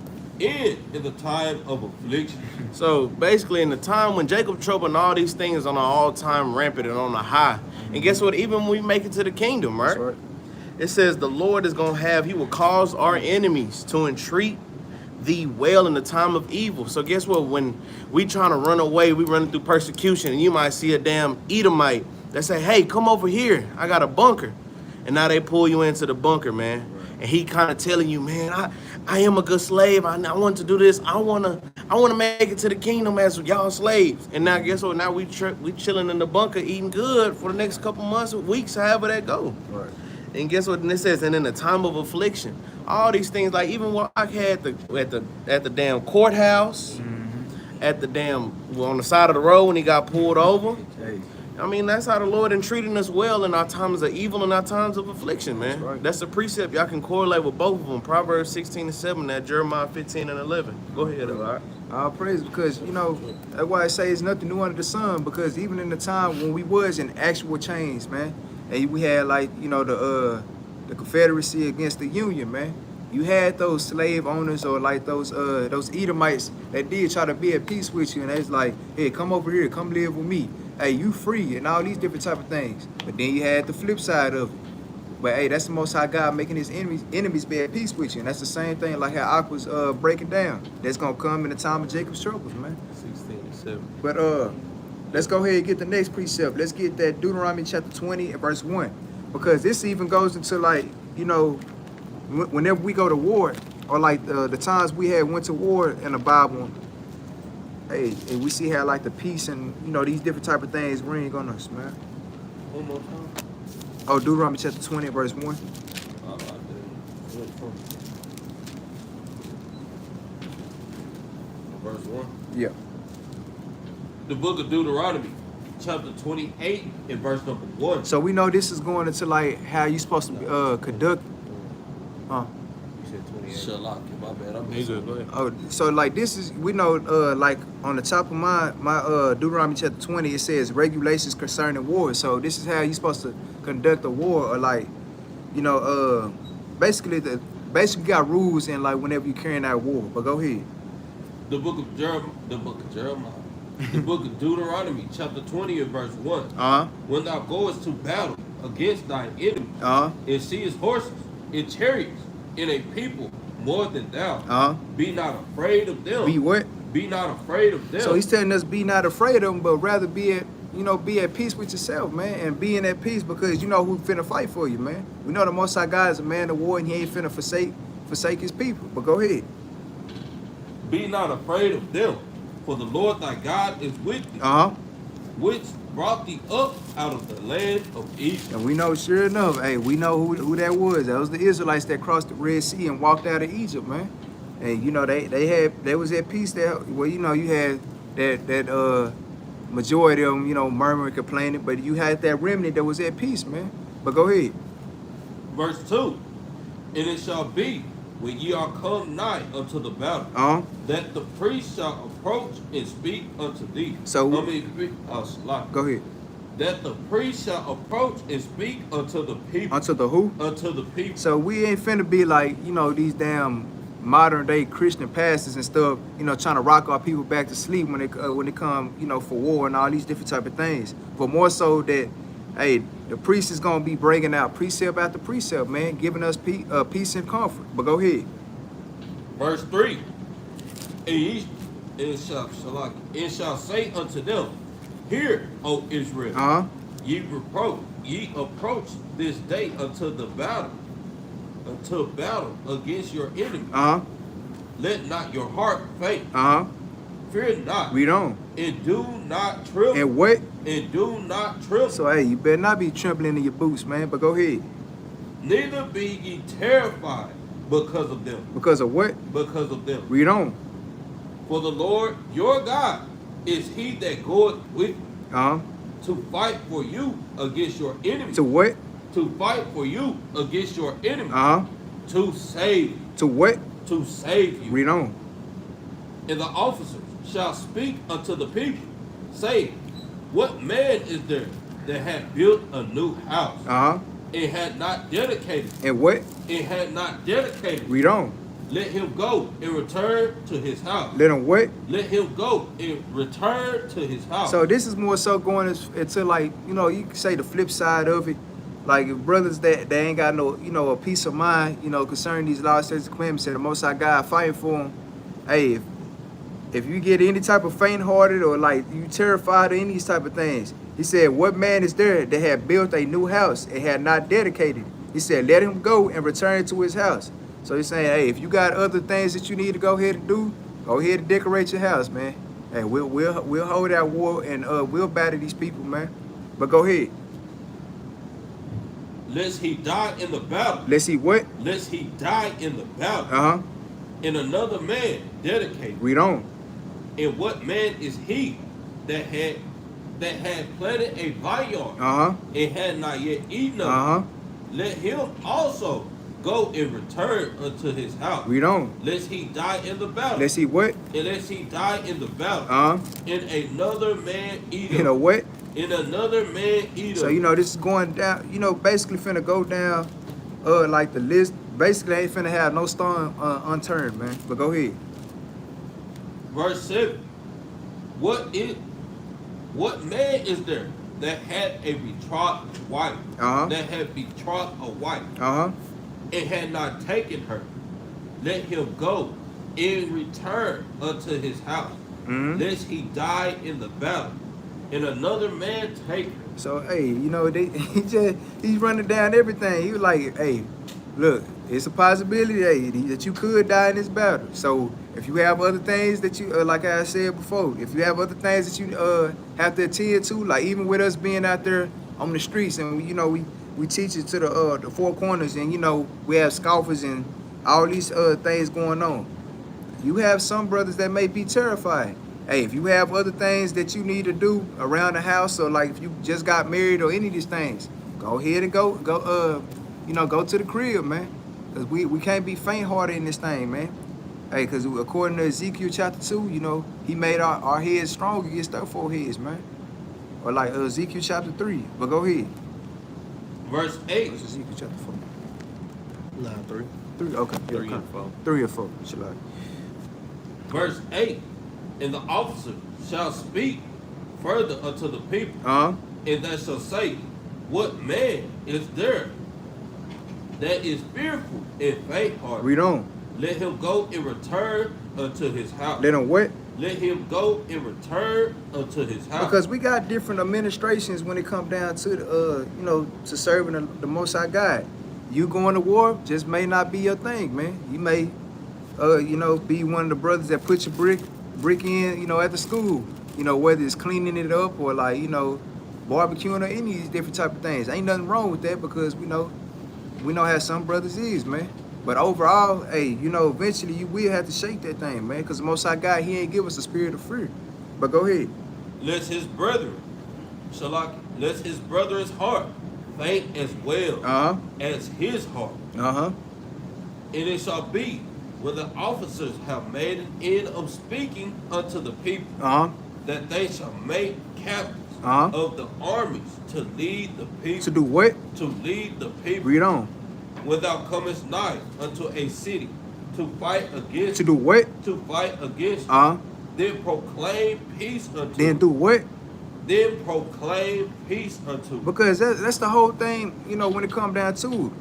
and in the time of affliction. So basically, in the time when Jacob trouble and all these things on an all-time rampant and on a high, and guess what? Even when we make it to the kingdom, right? That's right. It says the Lord is gonna he will cause our enemies to entreat thee well in the time of evil. So guess what? When we trying to run away, we running through persecution, and you might see a damn Edomite that say, "Hey, come over here. I got a bunker," and now they pull you into the bunker, man. And he kind of telling you, man, I am a good slave. I want to do this. I wanna make it to the kingdom as y'all slaves. And now guess what? Now we chilling in the bunker, eating good for the next couple months, weeks, however that go. Right. And guess what? And it says, and in the time of affliction, all these things, like even what I had at the damn courthouse, at the damn on the side of the road when he got pulled over. Hey. I mean, that's how the Lord is treating us well in our times of evil and our times of affliction, man. That's right. That's a precept. Y'all can correlate with both of them. Proverbs 16 and 7, that Jeremiah 15 and 11. Go ahead, all right? All praise, because you know that's why I say it's nothing new under the sun. Because even in the time when we was in actual chains, man, and we had like the Confederacy against the Union, man. You had those slave owners or like those Edomites that did try to be at peace with you, and they was like, hey, come over here, come live with me. Hey, you free, and all these different type of things. But then you had the flip side of it. But hey, that's the Most High God making his enemies be at peace with you. And that's the same thing like how Ak was breaking down. That's gonna come in the time of Jacob's troubles, man. 16 and 7. But let's go ahead and get the next precept. Let's get that Deuteronomy chapter 20 and verse 1. Because this even goes into like, whenever we go to war, or like the times we had went to war in the Bible, hey, and we see how like the peace and these different type of things ring on us, man. One more time. Oh, Deuteronomy chapter 20, verse 1. Verse 1. Yeah. The book of Deuteronomy, chapter 28, and verse number 1. So we know this is going into like how you supposed to conduct. You said 28. Shalak, my bad. I'm Good, go ahead. Oh, so like this is like on the top of my Deuteronomy chapter 20, it says regulations concerning war. So this is how you supposed to conduct a war, or like basically got rules in like whenever you carrying out war. But go ahead. The book of Jeremiah, the book of Deuteronomy, chapter 20, and verse 1. When thou goest to battle against thine enemy, and seest horses and chariots in a people more than thou, be not afraid of them. Be what? Be not afraid of them. So he's telling us be not afraid of them, but rather be at peace with yourself, man, and being at peace because you know who finna fight for you, man. We know the Most High God is a man of war and he ain't finna forsake his people. But go ahead. Be not afraid of them, for the Lord thy God is with thee, which brought thee up out of the land of Egypt. And we know, sure enough, hey, we know who that was. That was the Israelites that crossed the Red Sea and walked out of Egypt, man. And they was at peace there. Well, you had that majority of them, murmuring, complaining, but you had that remnant that was at peace, man. But go ahead. Verse 2. And it shall be, when ye are come nigh unto the battle, that the priest shall approach and speak unto thee. So go ahead. That the priest shall approach and speak unto the people. Unto the who? Unto the people. So we ain't finna be like, these damn modern day Christian pastors and stuff, trying to rock our people back to sleep when they come, for war and all these different type of things. But more so that, hey, the priest is gonna be breaking out precept after precept, man, giving us peace and comfort. But go ahead. Verse 3. And and shall say unto them, Hear, O Israel, ye approach this day unto battle against your enemy. Let not your heart faint. Fear not. Read on. And do not tremble. And what? And do not tremble. So hey, you better not be trembling in your boots, man. But go ahead. Neither be ye terrified because of them. Because of what? Because of them. Read on. For the Lord your God is he that goeth with you to fight for you against your enemies. To what? To fight for you against your enemies. To save you. To what? To save you. Read on. And the officers shall speak unto the people, say, What man is there that had built a new house? And had not dedicated. And what? And had not dedicated. Read on. Let him go and return to his house. Let him what? Let him go and return to his house. So this is more so going into like, you know, you can say the flip side of it. Like if brothers that they ain't got no, you know, a peace of mind, you know, concerning these laws, statutes, and commandments, and the Most High God fighting for them. Hey, if you get any type of faint-hearted or like you terrified of any of these type of things, he said, what man is there that had built a new house and had not dedicated? He said, let him go and return to his house. So he's saying, hey, if you got other things that you need to go ahead and do, go ahead and decorate your house, man. Hey, we'll hold that war and we'll battle these people, man. But go ahead. Lest he die in the battle. Lest he what? Lest he die in the battle. And another man dedicated. Read on. And what man is he that had planted a vineyard and had not yet eaten of it? Let him also go and return unto his house. Read on. Lest he die in the battle. Lest he what? And lest he die in the battle. And another man eat of You know what? And another man eat of So you know this is going down. You know, basically finna go down. Like the list. Basically ain't finna have no stone unturned, man. But go ahead. Verse 7. What man is there that had a betrothed wife? That had betrothed a wife. And had not taken her? Let him go and return unto his house. Lest he die in the battle. And another man take her. So hey, you know, he's running down everything. He was like, hey, look, it's a possibility, hey, that you could die in this battle. So if you have other things that you, like I said before, if you have other things that you have to attend to, like even with us being out there on the streets, and you know we teach it to the four corners, and you know we have scoffers and all these things going on. You have some brothers that may be terrified. Hey, if you have other things that you need to do around the house, or like if you just got married or any of these things, go ahead and go to the crib, man. Because we can't be faint-hearted in this thing, man. Hey, because according to Ezekiel chapter 2, you know, he made our heads strong against their foreheads, man. Or like Ezekiel chapter 3. But go ahead. Verse 8. What's Ezekiel chapter 4? Nah, 3. 3, okay. 3 and 4. 3 or 4, Shalai. Verse 8. And the officer shall speak further unto the people. And they shall say, What man is there that is fearful and faint-hearted? Read on. Let him go and return unto his house. Let him what? Let him go and return unto his house. Because we got different administrations when it comes down to the, you know, to serving the Most High God. You going to war just may not be your thing, man. You may, you know, be one of the brothers that put your brick in, you know, at the school. You know, whether it's cleaning it up or like, you know, barbecuing or any of these different type of things. Ain't nothing wrong with that because we know how some brothers is, man. But overall, hey, you know, eventually you will have to shake that thing, man, because the Most High God, he ain't give us a spirit of fear. But go ahead. Lest his brethren, lest his brother's heart faint as well as his heart. And it shall be when the officers have made an end of speaking unto the people, that they shall make captains of the armies to lead the people. To do what? To lead the people. Read on. When thou comest nigh unto a city to fight against. To do what? To fight against. Then proclaim peace unto. Then do what? Then proclaim peace unto. Because that's the whole thing, you know, when it comes down to it.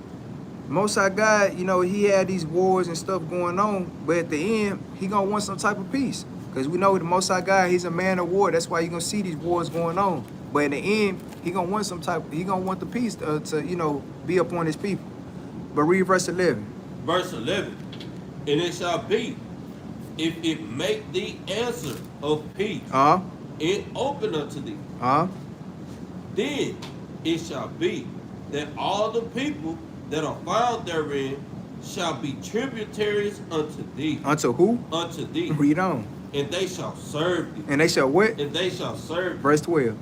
Most High God, you know, he had these wars and stuff going on, but at the end, he gonna want some type of peace. Because we know the Most High God, he's a man of war. That's why you're going to see these wars going on. But in the end, he going to want he going to want the peace to, you know, be upon his people. But read verse 11. Verse 11. And it shall be, if it make thee answer of peace, and open unto thee, then it shall be that all the people that are found therein shall be tributaries unto thee. Unto who? Unto thee. Read on. And they shall serve thee. And they shall what? And they shall serve thee. Verse 12.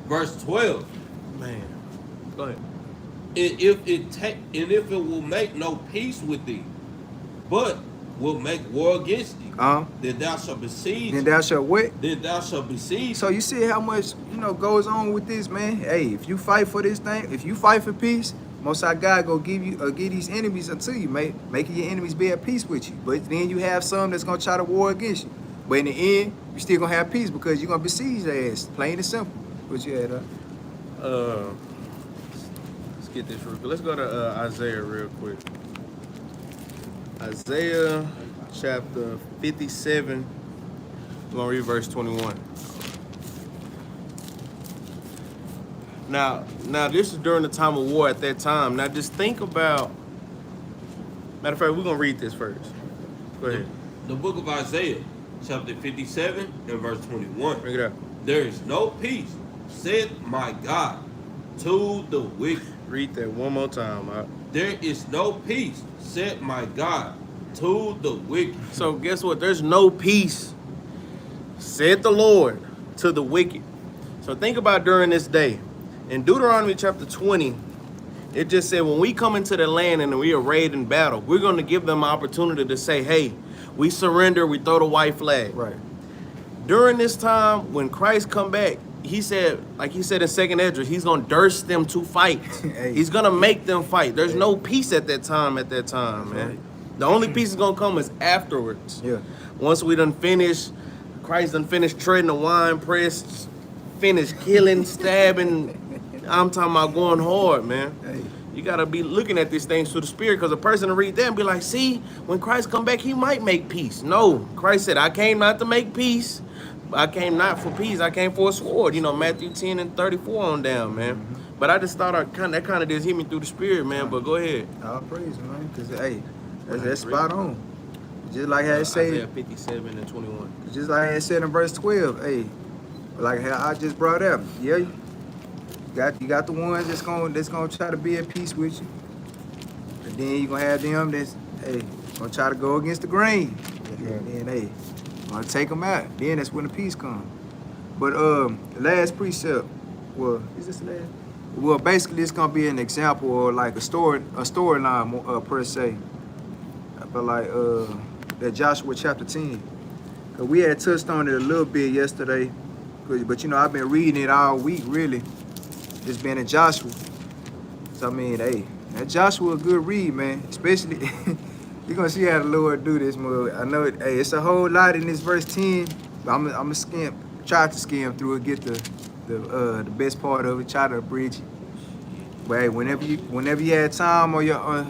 Verse 12. Man. Go ahead. And if it will make no peace with thee, but will make war against thee, then thou shalt besiege. Then thou shalt what? Then thou shalt besiege. So you see how much, you know, goes on with this, man. Hey, if you fight for this thing, if you fight for peace, Most High God go give these enemies unto you, mate, making your enemies be at peace with you. But then you have some that's gonna try to war against you. But in the end, you still gonna have peace because you're gonna besiege their ass. Plain and simple. What you had? Let's get this real quick. Let's go to Isaiah real quick. Isaiah chapter 57. We're gonna read verse 21. Now this is during the time of war at that time. Now just think about. Matter of fact, we're gonna read this first. Go ahead. The book of Isaiah, chapter 57 and verse 21. Bring it up. There is no peace, said my God, to the wicked. Read that one more time. There is no peace, said my God, to the wicked. So guess what? There's no peace, said the Lord, to the wicked. So think about during this day. In Deuteronomy chapter 20, it just said when we come into the land and we are arrayed in battle, we're going to give them an opportunity to say, hey, we surrender, we throw the white flag. Right. During this time, when Christ come back, he said, like he said in 2nd Esdras, he's going to durst them to fight. Hey. He's going to make them fight. There's no peace at that time, man. Right. The only peace is going to come is afterwards. Yeah. Once we done finish, Christ done finished treading the wine press, finished killing, stabbing. I'm talking about going hard, man. Hey. You got to be looking at these things through the spirit, because a person to read that and be like, see, when Christ come back, he might make peace. No, Christ said, I came not to make peace. I came not for peace. I came for a sword. You know, Matthew 10 and 34 on down, man. Mm-hmm. But I just thought that kind of just hit me through the spirit, man. But go ahead. All praise, man. Because, hey, that's spot on. Just like how it Isaiah said, 57 and 21. just like it said in verse 12, hey, like how I just brought up, yeah, you got the ones that's gonna try to be at peace with you. And then you gonna have them that's, hey, gonna try to go against the grain. And then, hey, gonna take them out. Then that's when the peace comes. But the last precept, well, is this the last? Well, basically it's gonna be an example or like a storyline per se. But like that Joshua chapter 10. Cause we had touched on it a little bit yesterday. But you know, I've been reading it all week really. Just being in Joshua. So I mean, hey, that Joshua a good read, man. Especially you're gonna see how the Lord do this, man. I know it, hey, it's a whole lot in this verse 10, but I'm gonna try to skim through it, get the best part of it, try to abridge it. But hey, whenever you have time or your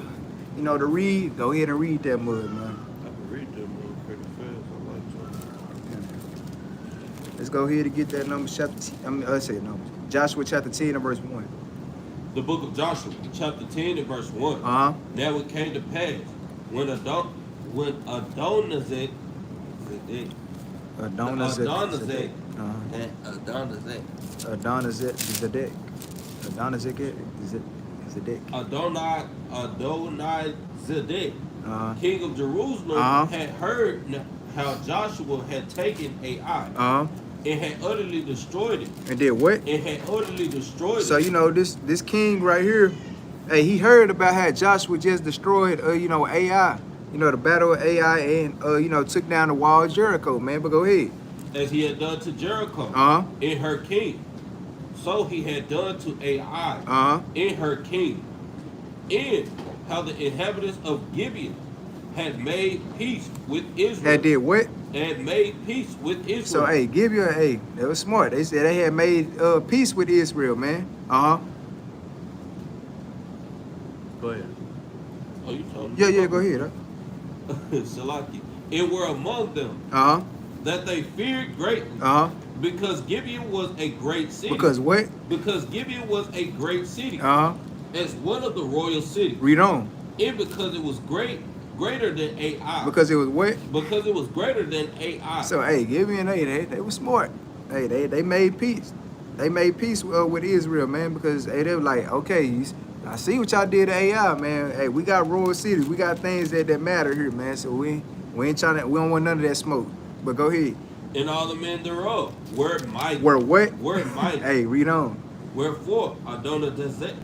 you know, to read, go ahead and read that mud, man. I can read that one pretty fast. I like to. Let's go ahead and get that Numbers chapter. Let's say Numbers. Joshua chapter 10 and verse 1. The book of Joshua, chapter 10 and verse 1. Uh-huh. Now it came to pass when Adonizek king of Jerusalem, had heard how Joshua had taken Ai and had utterly destroyed it. And did what? And had utterly destroyed it. So you know this king right here, hey, he heard about how Joshua just destroyed you know, Ai, you know, the battle of Ai, and you know, took down the wall of Jericho, man. But go ahead. As he had done to Jericho and her king, so he had done to Ai and her king, and how the inhabitants of Gibeon had made peace with Israel. That did what? Had made peace with Israel. So hey, Gibeon, hey, that was smart. They said they had made peace with Israel, man. Go ahead. Oh, you told me? Yeah, go ahead. Salaki. and were among them, that they feared greatly, because Gibeon was a great city. Because what? Because Gibeon was a great city, as one of the royal cities. Read on. And because it was greater than Ai. Because it was what? Because it was greater than Ai. So hey, Gibeon, hey, they were smart. Hey, they made peace. They made peace with Israel, man, because hey, they were like, okay, I see what y'all did to AI, man. Hey, we got royal cities, we got things that matter here, man. So we ain't trying to, we don't want none of that smoke. But go ahead. And all the men thereof were mighty. Were what? Were mighty. Hey, read on. Wherefore Adonizedek,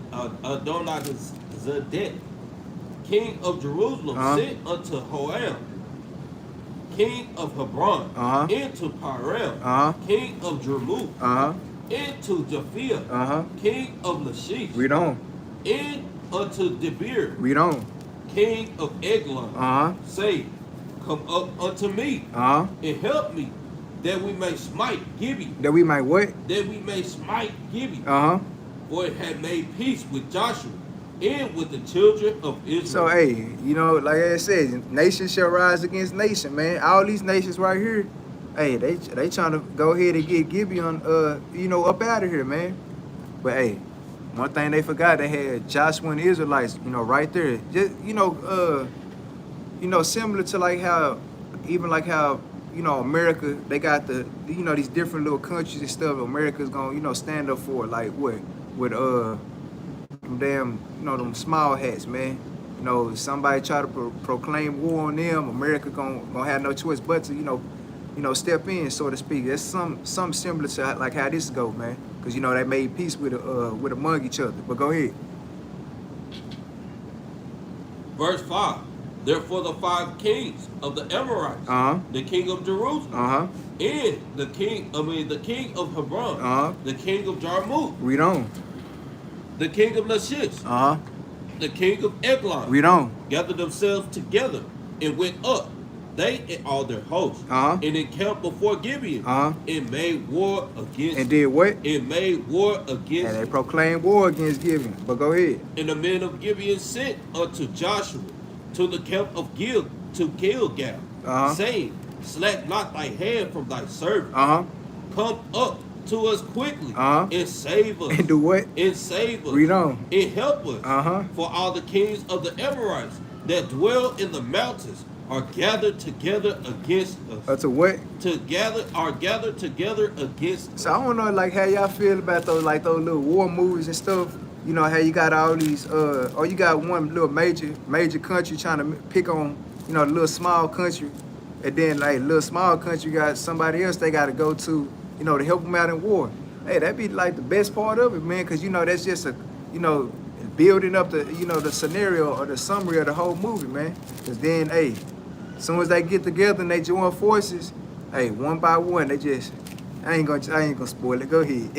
king of Jerusalem, sent unto Hoam, king of Hebron, into Param, king of Jerubbaal, into Japhia, king of Lachish. Read on. And unto Debir, Read on. king of Eglon, say, come up unto me, and help me, that we may smite Gibeon. That we might what? That we may smite Gibeon. For it had made peace with Joshua and with the children of Israel. So hey, you know, like I said, nation shall rise against nation, man. All these nations right here, hey, they trying to go ahead and get Gibeon, you know, up out of here, man. But hey, one thing they forgot, they had Joshua and the Israelites, you know, right there. Just you know, similar to like how, even like how, you know, America, they got the, you know, these different little countries and stuff. America's gonna, you know, stand up for, like what, with them damn, you know, them small hats, man. You know, somebody try to proclaim war on them, America gonna have no choice but to, you know, step in, so to speak. That's some similar to like how this go, man. Cause you know they made peace with among each other. But go ahead. Verse 5. Therefore the 5 kings of the Amorites, the king of Jerusalem, and the king of Hebron, the king of Jarmuth, Read on. the king of Lachish, the king of Eglon, Read on. gathered themselves together and went up, they and all their hosts, and encamped before Gibeon, and made war against. And did what? And made war against. And they proclaimed war against Gibeon. But go ahead. And the men of Gibeon sent unto Joshua to the camp of Gilgal, saying, slack not thy hand from thy servant. Come up to us quickly and save us. And do what? And save us. Read on. And help us. For all the kings of the Amorites that dwell in the mountains are gathered together against us. To what? Are gathered together against us. So I don't know, like, how y'all feel about those little war movies and stuff. You know, how you got all these, or you got one little major country trying to pick on, you know, the little small country. And then, like, little small country got somebody else they got to go to, you know, to help them out in war. Hey, that'd be, like, the best part of it, man, because, you know, that's just a, you know, building up the, you know, the scenario or the summary of the whole movie, man. Because then, hey, as soon as they get together and they join forces, hey, one by one, they just, I ain't gonna spoil it. Go ahead.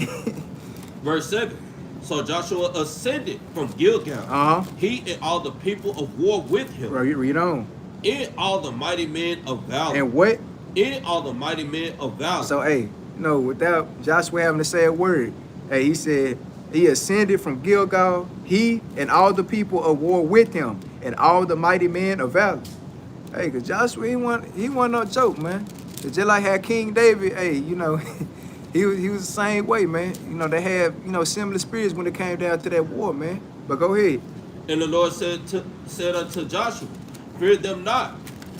Verse 7. So Joshua ascended from Gilgal, he and all the people of war with him. Read on. And all the mighty men of valor. And what? And all the mighty men of valor. So, hey, you know, without Joshua having to say a word, hey, he said he ascended from Gilgal, he and all the people of war with him, and all the mighty men of valor. Hey, because Joshua, he wasn't no joke, man. It's just like how King David, hey, you know, he was the same way, man. You know, they had, you know, similar spirits when it came down to that war, man. But go ahead. And the Lord said unto Joshua, fear them not,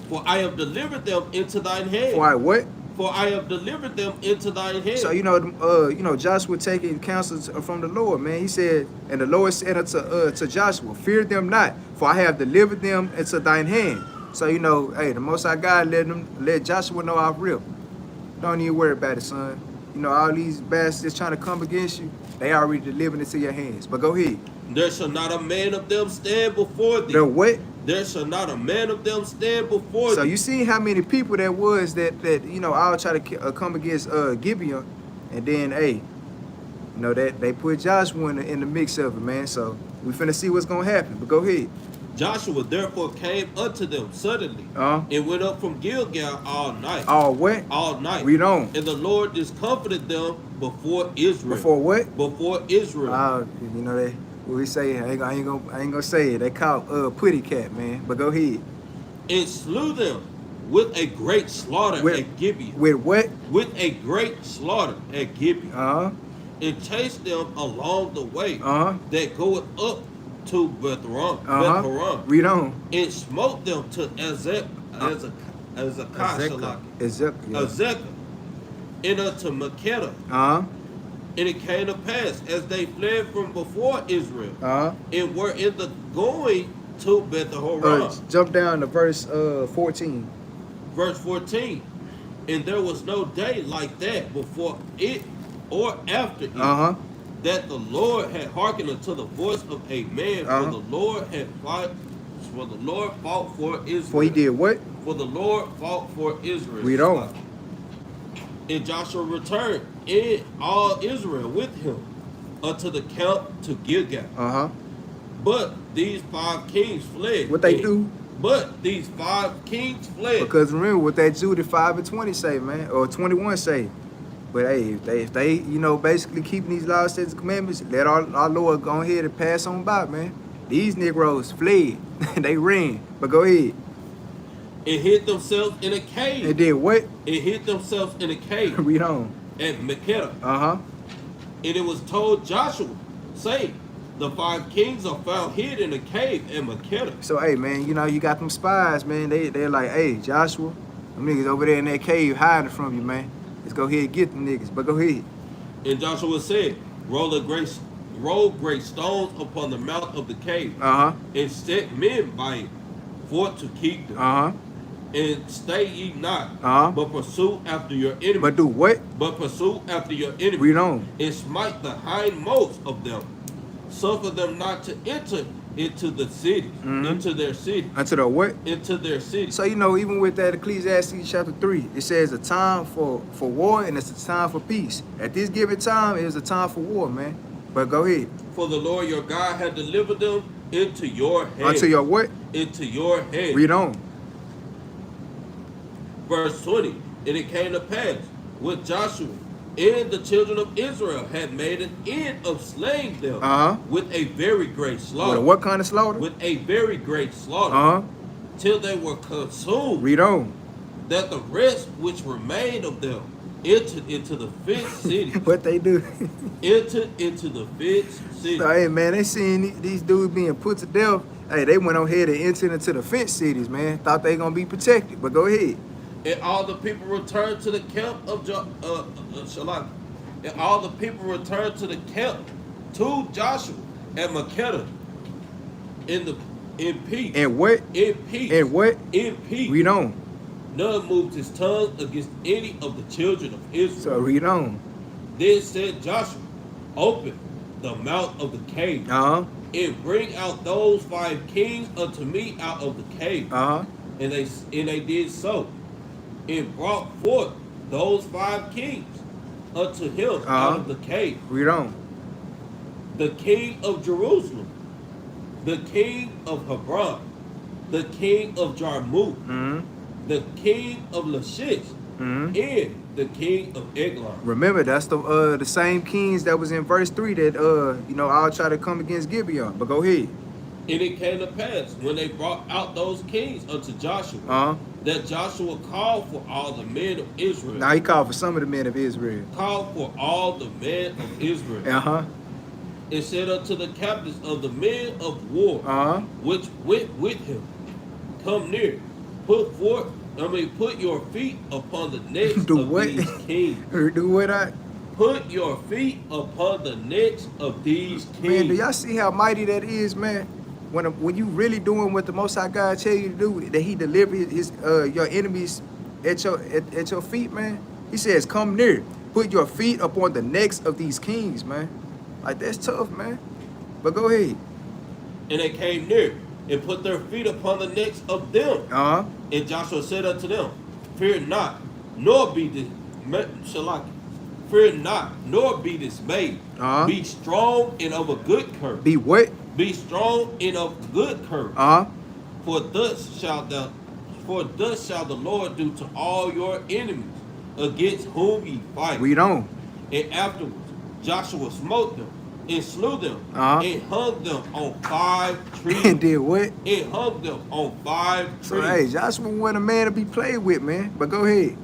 for I have delivered them into thine hand. For I what? For I have delivered them into thine hand. So, you know, Joshua taking counsel from the Lord, man. He said, and the Lord said unto Joshua, fear them not, for I have delivered them into thine hand. So, you know, hey, the Most High God let Joshua know off real. Don't even worry about it, son. You know, all these bastards trying to come against you, they already delivered into your hands. But go ahead. There shall not a man of them stand before thee. The what? There shall not a man of them stand before thee. So you see how many people there was that you know, all try to come against Gibeon. And then, hey, you know, that they put Joshua in the mix of it, man. So we finna see what's going to happen. But go ahead. Joshua therefore came unto them suddenly and went up from Gilgal all night. All what? All night. Read on. And the Lord discomfited them before Israel. Before what? Before Israel. You know, they, what we say, I ain't gonna say it. They call Putty Cat, man. But go ahead. And slew them with a great slaughter at Gibeon. With what? With a great slaughter at Gibeon. Uh-huh. And chased them along the way that goeth up to Beth-horon. Read on. And smote them to Azekah, and unto Makkedah. And it came to pass as they fled from before Israel, and were in the going to Beth-horon. Jump down to verse 14. Verse 14. And there was no day like that before it or after it, that the Lord had hearkened unto the voice of a man, for the Lord had fought. For the Lord fought for Israel. For he did what? For the Lord fought for Israel. Read on. And Joshua returned, and all Israel with him, unto the camp to Gilgal. But these 5 kings fled. What they do? But these 5 kings fled. Because remember what that Jude 5:20 say, man, or 21 say. But hey, if they, you know, basically keeping these laws, statutes, and commandments, let our Lord go ahead and pass on by, man. These Negroes fled. They ran. But go ahead. And hid themselves in a cave. They did what? And hid themselves in a cave. Read on. At Makkedah. And it was told Joshua, saying, the 5 kings are found hid in a cave at Makkedah. So hey, man, you know you got them spies, man. They're like, hey, Joshua, them niggas over there in that cave hiding from you, man. Let's go ahead and get them niggas. But go ahead. And Joshua said, roll great stones upon the mouth of the cave, and set men by it for to keep them. And stay ye not, but pursue after your enemy. But do what? But pursue after your enemy. Read on. And smite the hindmost of them. Suffer them not to enter into the city, into their city. Unto the what? Into their city. So, you know, even with that Ecclesiastes chapter 3, it says a time for war and it's a time for peace. At this given time, it is a time for war, man. But go ahead. For the Lord your God had delivered them into your hand. Unto your what? Into your hand. Read on. Verse 20. And it came to pass with Joshua and the children of Israel had made an end of slaying them with a very great slaughter. With what kind of slaughter? With a very great slaughter. Till they were consumed. Read on. That the rest which remained of them entered into the fenced city. What they do? Entered into the fenced city. So, hey, man, they seeing these dudes being put to death. Hey, they went on ahead and entered into the fenced cities, man. Thought they gonna be protected, but go ahead. And all the people returned to the camp of Shalak. And all the people returned to the camp to Joshua at Makkedah in peace. And what? In peace. And what? In peace. Read on. None moved his tongue against any of the children of Israel. So read on. Then said Joshua, open the mouth of the cave, and bring out those 5 kings unto me out of the cave. And they did so. And brought forth those 5 kings unto him out of the cave. Read on. The king of Jerusalem, the king of Hebron, the king of Jarmuth, the king of Lachish, and the king of Eglon. Remember, that's the same kings that was in verse 3 that you know, I'll try to come against Gibeon. But go ahead. And it came to pass when they brought out those kings unto Joshua, that Joshua called for all the men of Israel. Now he called for some of the men of Israel. Called for all the men of Israel. And said unto the captains of the men of war, which went with him, come near, put your feet upon the necks of these kings. Do what Put your feet upon the necks of these kings. Man, do y'all see how mighty that is, man? When you really doing what the Most High God tell you to do, that He deliver his your enemies at your feet, man. He says, "Come near, put your feet upon the necks of these kings, man." Like that's tough, man. But go ahead. And they came near and put their feet upon the necks of them. And Joshua said unto them, "Fear not, nor be Fear not, nor be dismayed. Be strong and of a good courage." Be what? Be strong and of good courage. For thus shall the Lord do to all your enemies against whom ye fight. Read on. And afterwards Joshua smote them and slew them, Uh-huh. and hung them on 5 trees. And did what? And hung them on 5 trees. So, hey, Joshua wasn't a man to be played with, man. But go ahead.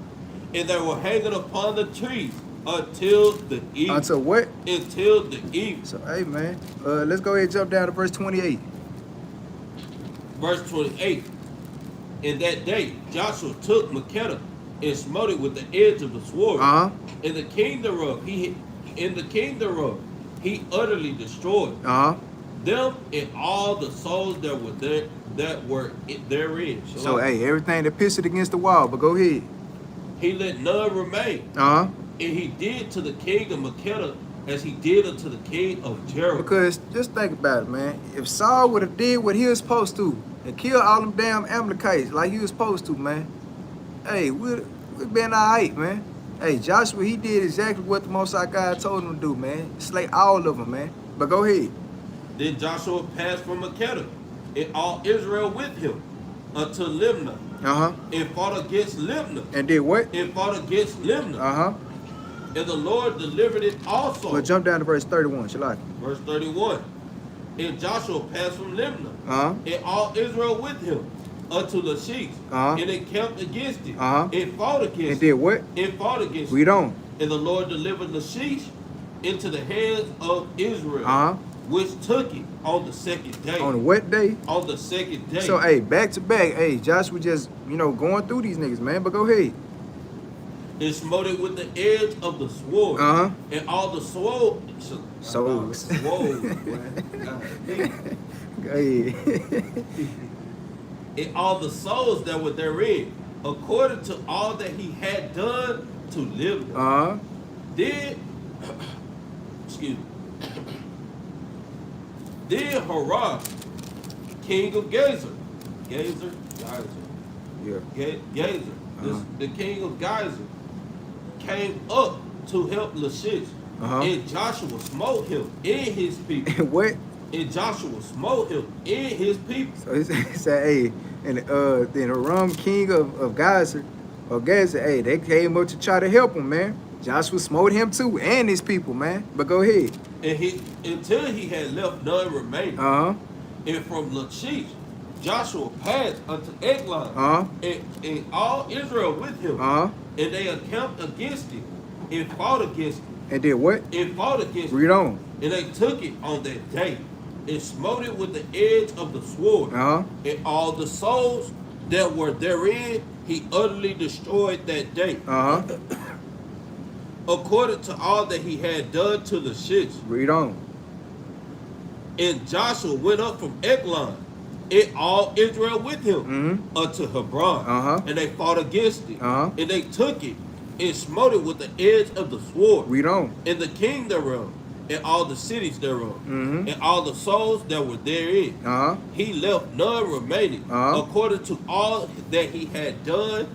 And they were hanging upon the trees until the evening. Until what? Until the evening. So, hey, man, let's go ahead and jump down to verse 28. Verse 28. In that day, Joshua took Makkedah and smote it with the edge of the sword. Uh-huh. In the king thereof, he utterly destroyed Uh-huh. them and all the souls that were there, therein. So, hey, everything that pissed it against the wall, but go ahead. He let none remain. Uh-huh. And he did to the king of Makkedah as he did unto the king of Jerubbaal. Because just think about it, man. If Saul would have did what he was supposed to and killed all them damn Amalekites like he was supposed to, man, hey, we'd been all right, man. Hey, Joshua, he did exactly what the Most High God told him to do, man. Slay all of them, man. But go ahead. Then Joshua passed from Makkedah, and all Israel with him, unto Libnah, Uh-huh. and fought against Libnah, And did what? and fought against Libnah. Uh-huh. And the Lord delivered it also. Well, jump down to verse 31, Shalaki. Verse 31. And Joshua passed from Libnah, Uh-huh. and all Israel with him, unto Lachish, Uh-huh. and encamped against it, Uh-huh. and fought against And did what? it, and fought against Read it. on. And the Lord delivered Lachish into the hands of Israel, Uh-huh. which took it on the second day. On what day? On the second day. So, hey, back to back, hey, Joshua just, going through these niggas, man. But go ahead. And smote it with the edge of the sword. Uh-huh. And all the Souls. Go ahead. And all the souls that were therein, according to all that he had done to live. Uh-huh. Then, excuse me. Then Haran, king of Gazer, Yeah. Gazer, the king of Gazer, came up to help Lachish. Uh-huh. And Joshua smote him and his people. And what? And Joshua smote him and his people. So he said, hey, and then Aram, king of Gaza, hey, they came up to try to help him, man. Joshua smote him too, and his people, man. But go ahead. And until he had left none remaining. Uh-huh. And from Lachish, Joshua passed unto Eglon, Uh-huh. and all Israel with him. Uh-huh. And they encamped against it, and fought against it, And did what? and fought against Read it. on. And they took it on that day, and smote it with the edge of the sword. Uh-huh. And all the souls that were therein, he utterly destroyed that day. Uh-huh. According to all that he had done to Lachish. Read on. And Joshua went up from Eglon, and all Israel with him, Mm-hmm. unto Hebron. Uh-huh. And they fought against it. Uh-huh. And they took it, and smote it with the edge of the sword. Read on. And the king thereof, and all the cities thereof, Mhm. and all the souls that were therein. Uh-huh. He left none remaining, Uh-huh. according to all that he had done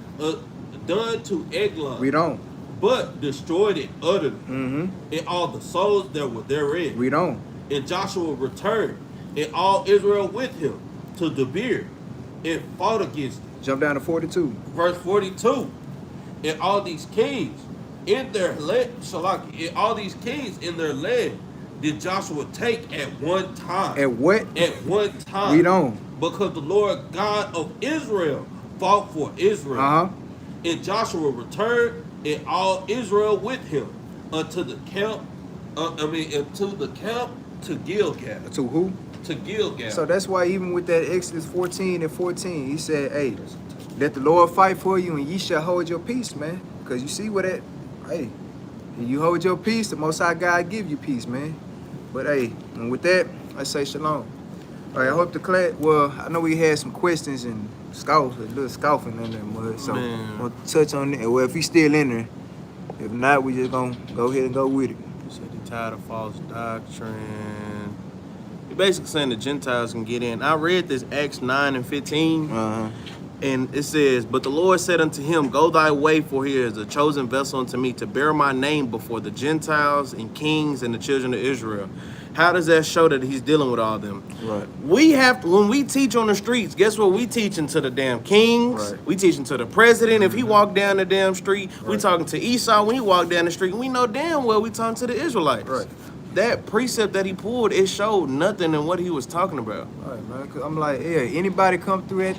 to Eglon, Read on. but destroyed it utterly, Mm-hmm. and all the souls that were therein. Read on. And Joshua returned, and all Israel with him, to Debir, and fought against it. Jump down to 42. Verse 42. And all these kings in their land, and all these kings in their land did Joshua take at one time. At what? At one time. Read on. Because the Lord God of Israel fought for Israel. Uh-huh. And Joshua returned, and all Israel with him, unto the camp, to Gilgal. To who? To Gilgal. So that's why even with that Exodus 14 and 14, he said, hey, let the Lord fight for you and ye shall hold your peace, man. Because you see what that, hey, you hold your peace, the Most High God give you peace, man. But hey, and with that, I say shalom. All right, I hope the class, well, I know we had some questions and a little scoffing in there, mud. So we'll touch on it. Well, if he's still in there, if not, we just gonna go ahead and go with it. Said he tired of false doctrine. He basically saying the Gentiles can get in. I read this Acts 9 and 15. Uh-huh. And it says, but the Lord said unto him, go thy way, for he is a chosen vessel unto me to bear my name before the Gentiles and kings and the children of Israel. How does that show that he's dealing with all of them? Right. We have to, when we teach on the streets, guess what? We teaching to the damn kings. Right. We teaching to the president. If he walk down the damn street, we Right. talking to Esau when he walk down the street. We know damn well we talking to the Israelites. Right. that precept that he pulled, it showed nothing in what he was talking about. All right, man. Cause I'm like, yeah, anybody come through that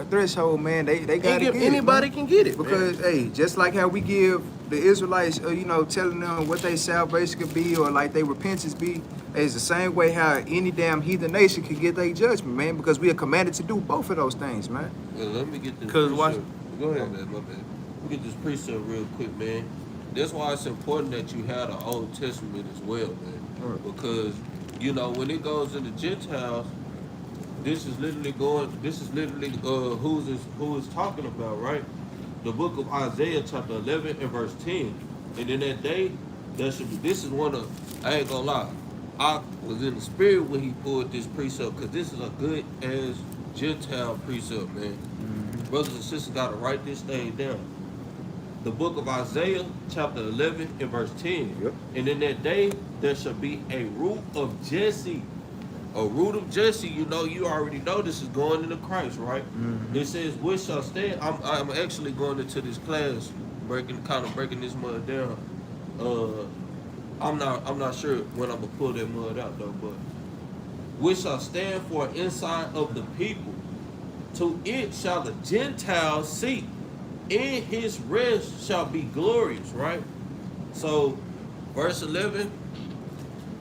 threshold, man, they gotta get Anybody it, can get it, because man. hey, just like how we give the Israelites, you know, telling them what their salvation could be or like their repentance be, it's the same way how any damn heathen nation could get their judgment, man, because we are commanded to do both of those things, man. Well, let me get this. Cause watch. Go ahead. My bad. Let me get this precept real quick, man. That's why it's important that you have the Old Testament as well, man. Right. Because, you know, when it goes into Gentiles, this is literally who is talking about, right? The book of Isaiah chapter 11 and verse 10. And in that day, this is one of, I ain't gonna lie, I was in the spirit when he pulled this precept, because this is a good ass Gentile precept, man. Brothers and sisters gotta write this thing down. The book of Isaiah, chapter 11 and verse 10. Yep. And in that day, there shall be a root of Jesse. A root of Jesse, you know, you already know this is going into Christ, right? It says, which shall stand. I'm actually going into this class, breaking this mud down. I'm not sure when I'm gonna pull that mud out though, but which shall stand for inside of the people. To it shall the Gentiles seek. In his rest shall be glorious, right? So, verse 11,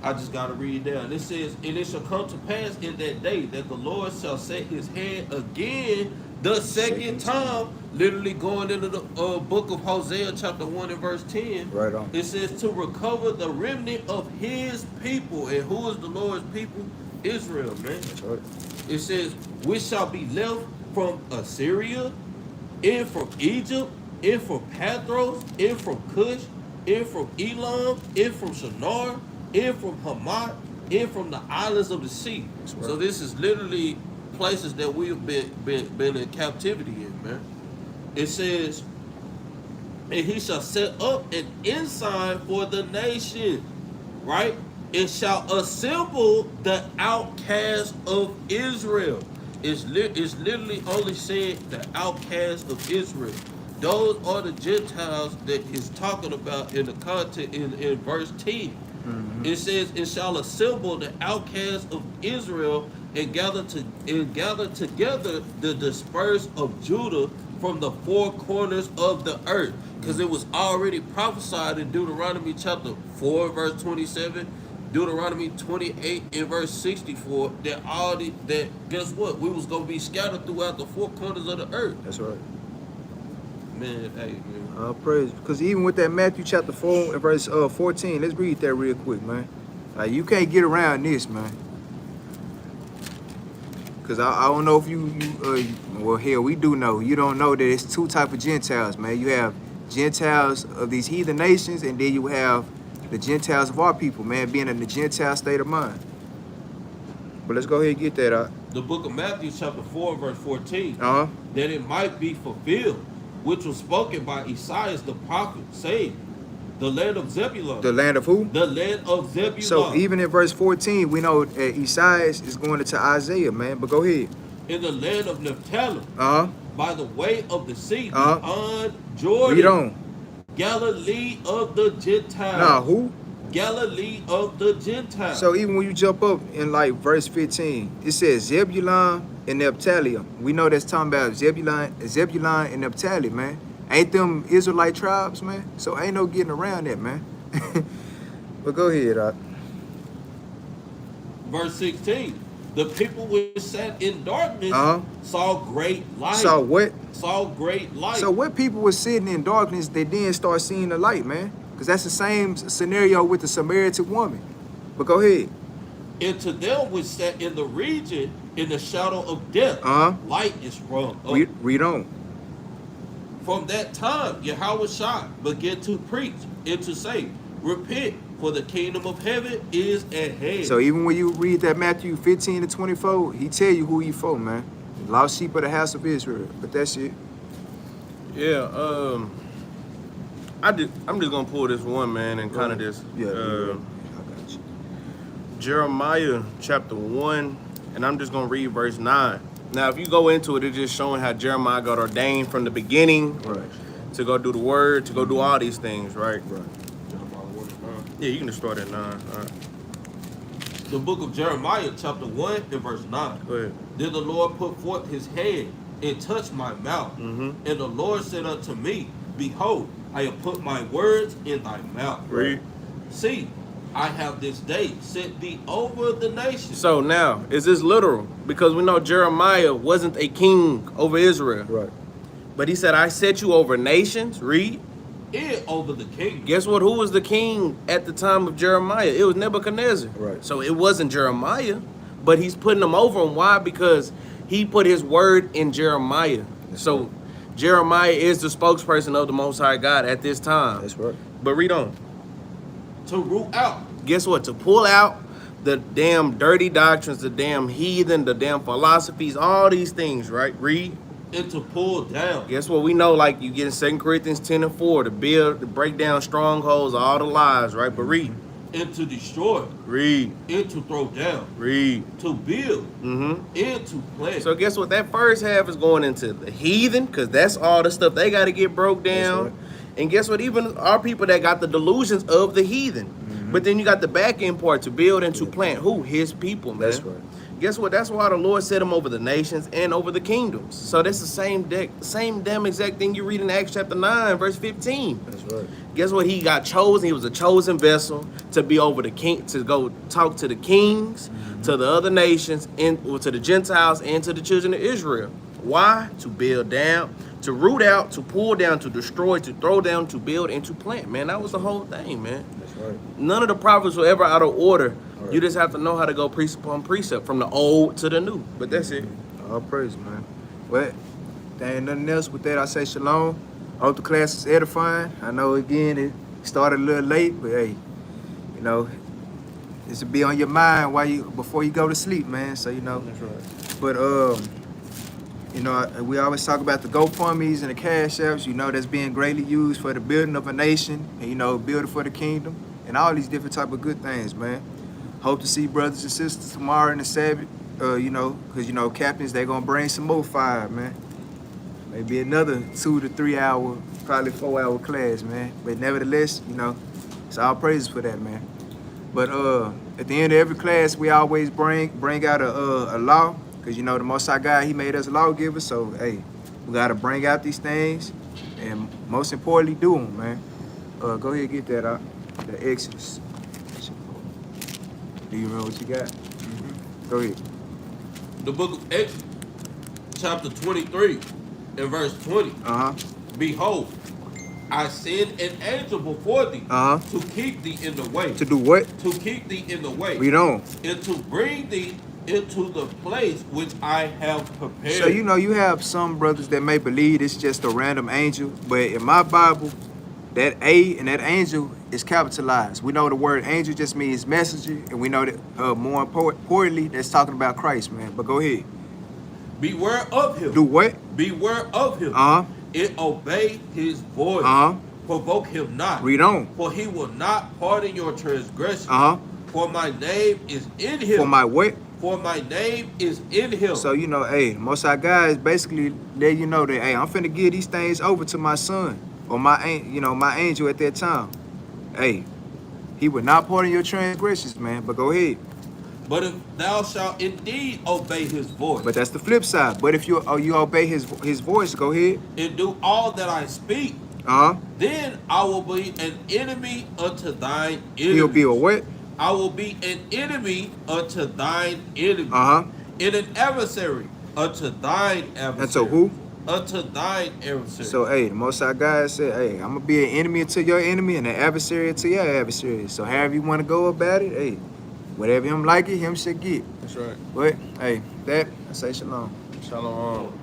I just got to read it down. It says, and it shall come to pass in that day that the Lord shall set his hand again the second time, literally going into the book of Hosea chapter 1 and verse 10. Right on. It says, to recover the remnant of his people. And who is the Lord's people? Israel, man. That's right. It says, which shall be left from Assyria, and from Egypt, and from Pathros, and from Cush, and from Elam, and from Shinar, and from Hamath, and from the islands of the sea. Right. So this is literally places that we've been in captivity in, man. It says, and he shall set up an ensign for the nation, right? It shall assemble the outcasts of Israel. It's literally only saying the outcasts of Israel. Those are the Gentiles that he's talking about in the content in verse 10. It says, it shall assemble the outcasts of Israel and gather together the dispersed of Judah from the four corners of the earth. Because it was already prophesied in Deuteronomy chapter 4, verse 27, Deuteronomy 28 and verse 64, that guess what? We was gonna be scattered throughout the four corners of the earth. That's right. Man, hey, man. Praise. Because even with that Matthew chapter 4 and verse 14, let's read that real quick, man. You can't get around this, man. Because I don't know if well, hell, we do know. You don't know that it's two types of Gentiles, man. You have Gentiles of these heathen nations, and then you have the Gentiles of our people, man, being in the Gentile state of mind. But let's go ahead and get that out. The book of Matthew chapter 4 verse 14, Uh-huh. that it might be fulfilled, which was spoken by Esaias the prophet, saying, the land of Zebulun. The land of who? The land of Zebulun. So even in verse 14, we know that Esaias is going into Isaiah, man. But go ahead. In the land of Naphtali, Uh-huh. by the way of the sea, Uh-huh. beyond Jordan. Read on. Galilee of the Gentiles. Nah, who? Galilee of the Gentiles. So even when you jump up in like verse 15, it says Zebulun and Naphtali. We know that's talking about Zebulun and Naphtali, man. Ain't them Israelite tribes, man? So ain't no getting around that, man. But go ahead, Verse 16. The people which sat in darkness saw great light. So what? Saw great light. So what people was sitting in darkness, they then start seeing the light, man? Because that's the same scenario with the Samaritan woman. But go ahead. And to them which sat in the region in the shadow of death, light is sprung up. Read on. From that time, Yahweh began to preach and to say, repent, for the kingdom of heaven is at hand. So even when you read that Matthew 15 to 24, he tell you who he for, man. Lost sheep of the house of Israel. But that's it. Yeah, I'm just gonna pull this one, man, and kind of this. Yeah, I got you. Jeremiah chapter 1, and I'm just gonna read verse 9. Now, if you go into it, it's just showing how Jeremiah got ordained from the beginning to go do the word, to go do all these things, right? Right. Yeah, you can just start at 9. All right. The book of Jeremiah, chapter 1 and verse 9. Go ahead. Then the Lord put forth his hand and touched my mouth. And the Lord said unto me, Behold, I have put my words in thy mouth. Read. See, I have this day set thee over the nations. So now, is this literal? Because we know Jeremiah wasn't a king over Israel. Right. But he said, I set you over nations. Read. And over the kingdom. Guess what? Who was the king at the time of Jeremiah? It was Nebuchadnezzar. Right. So it wasn't Jeremiah, but he's putting them over him. Why? Because he put his word in Jeremiah. So Jeremiah is the spokesperson of the Most High God at this time. That's right. But read on. To root out. Guess what? To pull out the damn dirty doctrines, the damn heathen, the damn philosophies, all these things, right? Read. And to pull down. Guess what? We know, like you get in 2 Corinthians 10 and 4, to build, to break down strongholds, all the lies, right? But read. And to destroy. Read. And to throw down. Read. To build. And to plant. So guess what? That first half is going into the heathen, because that's all the stuff they got to get broke down. Right. And guess what? Even our people that got the delusions of the heathen. But then you got the back end part to build and to plant. Who? His people, man. That's right. Guess what? That's why the Lord set him over the nations and over the kingdoms. So that's the same damn exact thing you read in Acts chapter 9, verse 15. That's right. Guess what? He got chosen. He was a chosen vessel to be over the king, to go talk to the kings, to the other nations, and to the Gentiles, and to the children of Israel. Why? To build down, to root out, to pull down, to destroy, to throw down, to build, and to plant. Man, that was the whole thing, man. That's right. None of the prophets were ever out of order. Right. You just have to know how to go precept upon precept from the old to the new. But that's it. All praise, man. But there ain't nothing else with that. I say shalom. I hope the class is edifying. I know, again, it started a little late, but hey, you know, this will be on your mind before you go to sleep, man. So, you know. That's right. But, you know, we always talk about the GoFundMes and the Cash Apps, you know, that's being greatly used for the building of a nation and, you know, building for the kingdom and all these different type of good things, man. Hope to see brothers and sisters tomorrow in the Sabbath, you know, because, you know, captains, they're going to bring some more fire, man. Maybe another 2 to 3 hour, probably 4 hour class, man. But nevertheless, you know, it's all praises for that, man. But at the end of every class, we always bring out a law. Because, you know, the Most High God, he made us lawgivers. So, hey, we got to bring out these things and most importantly, do them, man. Go ahead and get that out. The Exodus. Do you remember what you got? Go ahead. The book of Exodus, chapter 23 and verse 20. Behold, I send an angel before thee to keep thee in the way. To do what? To keep thee in the way. Read on. And to bring thee into the place which I have prepared. So, you know, you have some brothers that may believe it's just a random angel, but in my Bible, that A and that angel is capitalized. We know the word angel just means messenger, and we know that more importantly, that's talking about Christ, man. But go ahead. Beware of him. Do what? Beware of him. And obey his voice. Provoke him not. Read on. For he will not pardon your transgression. For my name is in him. For my what? For my name is in him. So, you know, hey, Most High God is basically letting you know that, hey, I'm finna give these things over to my son or my angel at that time. Hey, he would not pardon your transgressions, man. But go ahead. But if thou shalt indeed obey his voice. But that's the flip side. But if you obey his voice, go ahead. And do all that I speak. Then I will be an enemy unto thine enemy. He'll be a what? I will be an enemy unto thine enemy. And an adversary unto thine adversary. Unto who? Unto thine adversary. So, hey, the Most High God said, hey, I'm going to be an enemy to your enemy and an adversary to your adversary. So, however you want to go about it, hey, whatever him like it, him should get. That's right. But, hey, that, I say shalom. Shalom.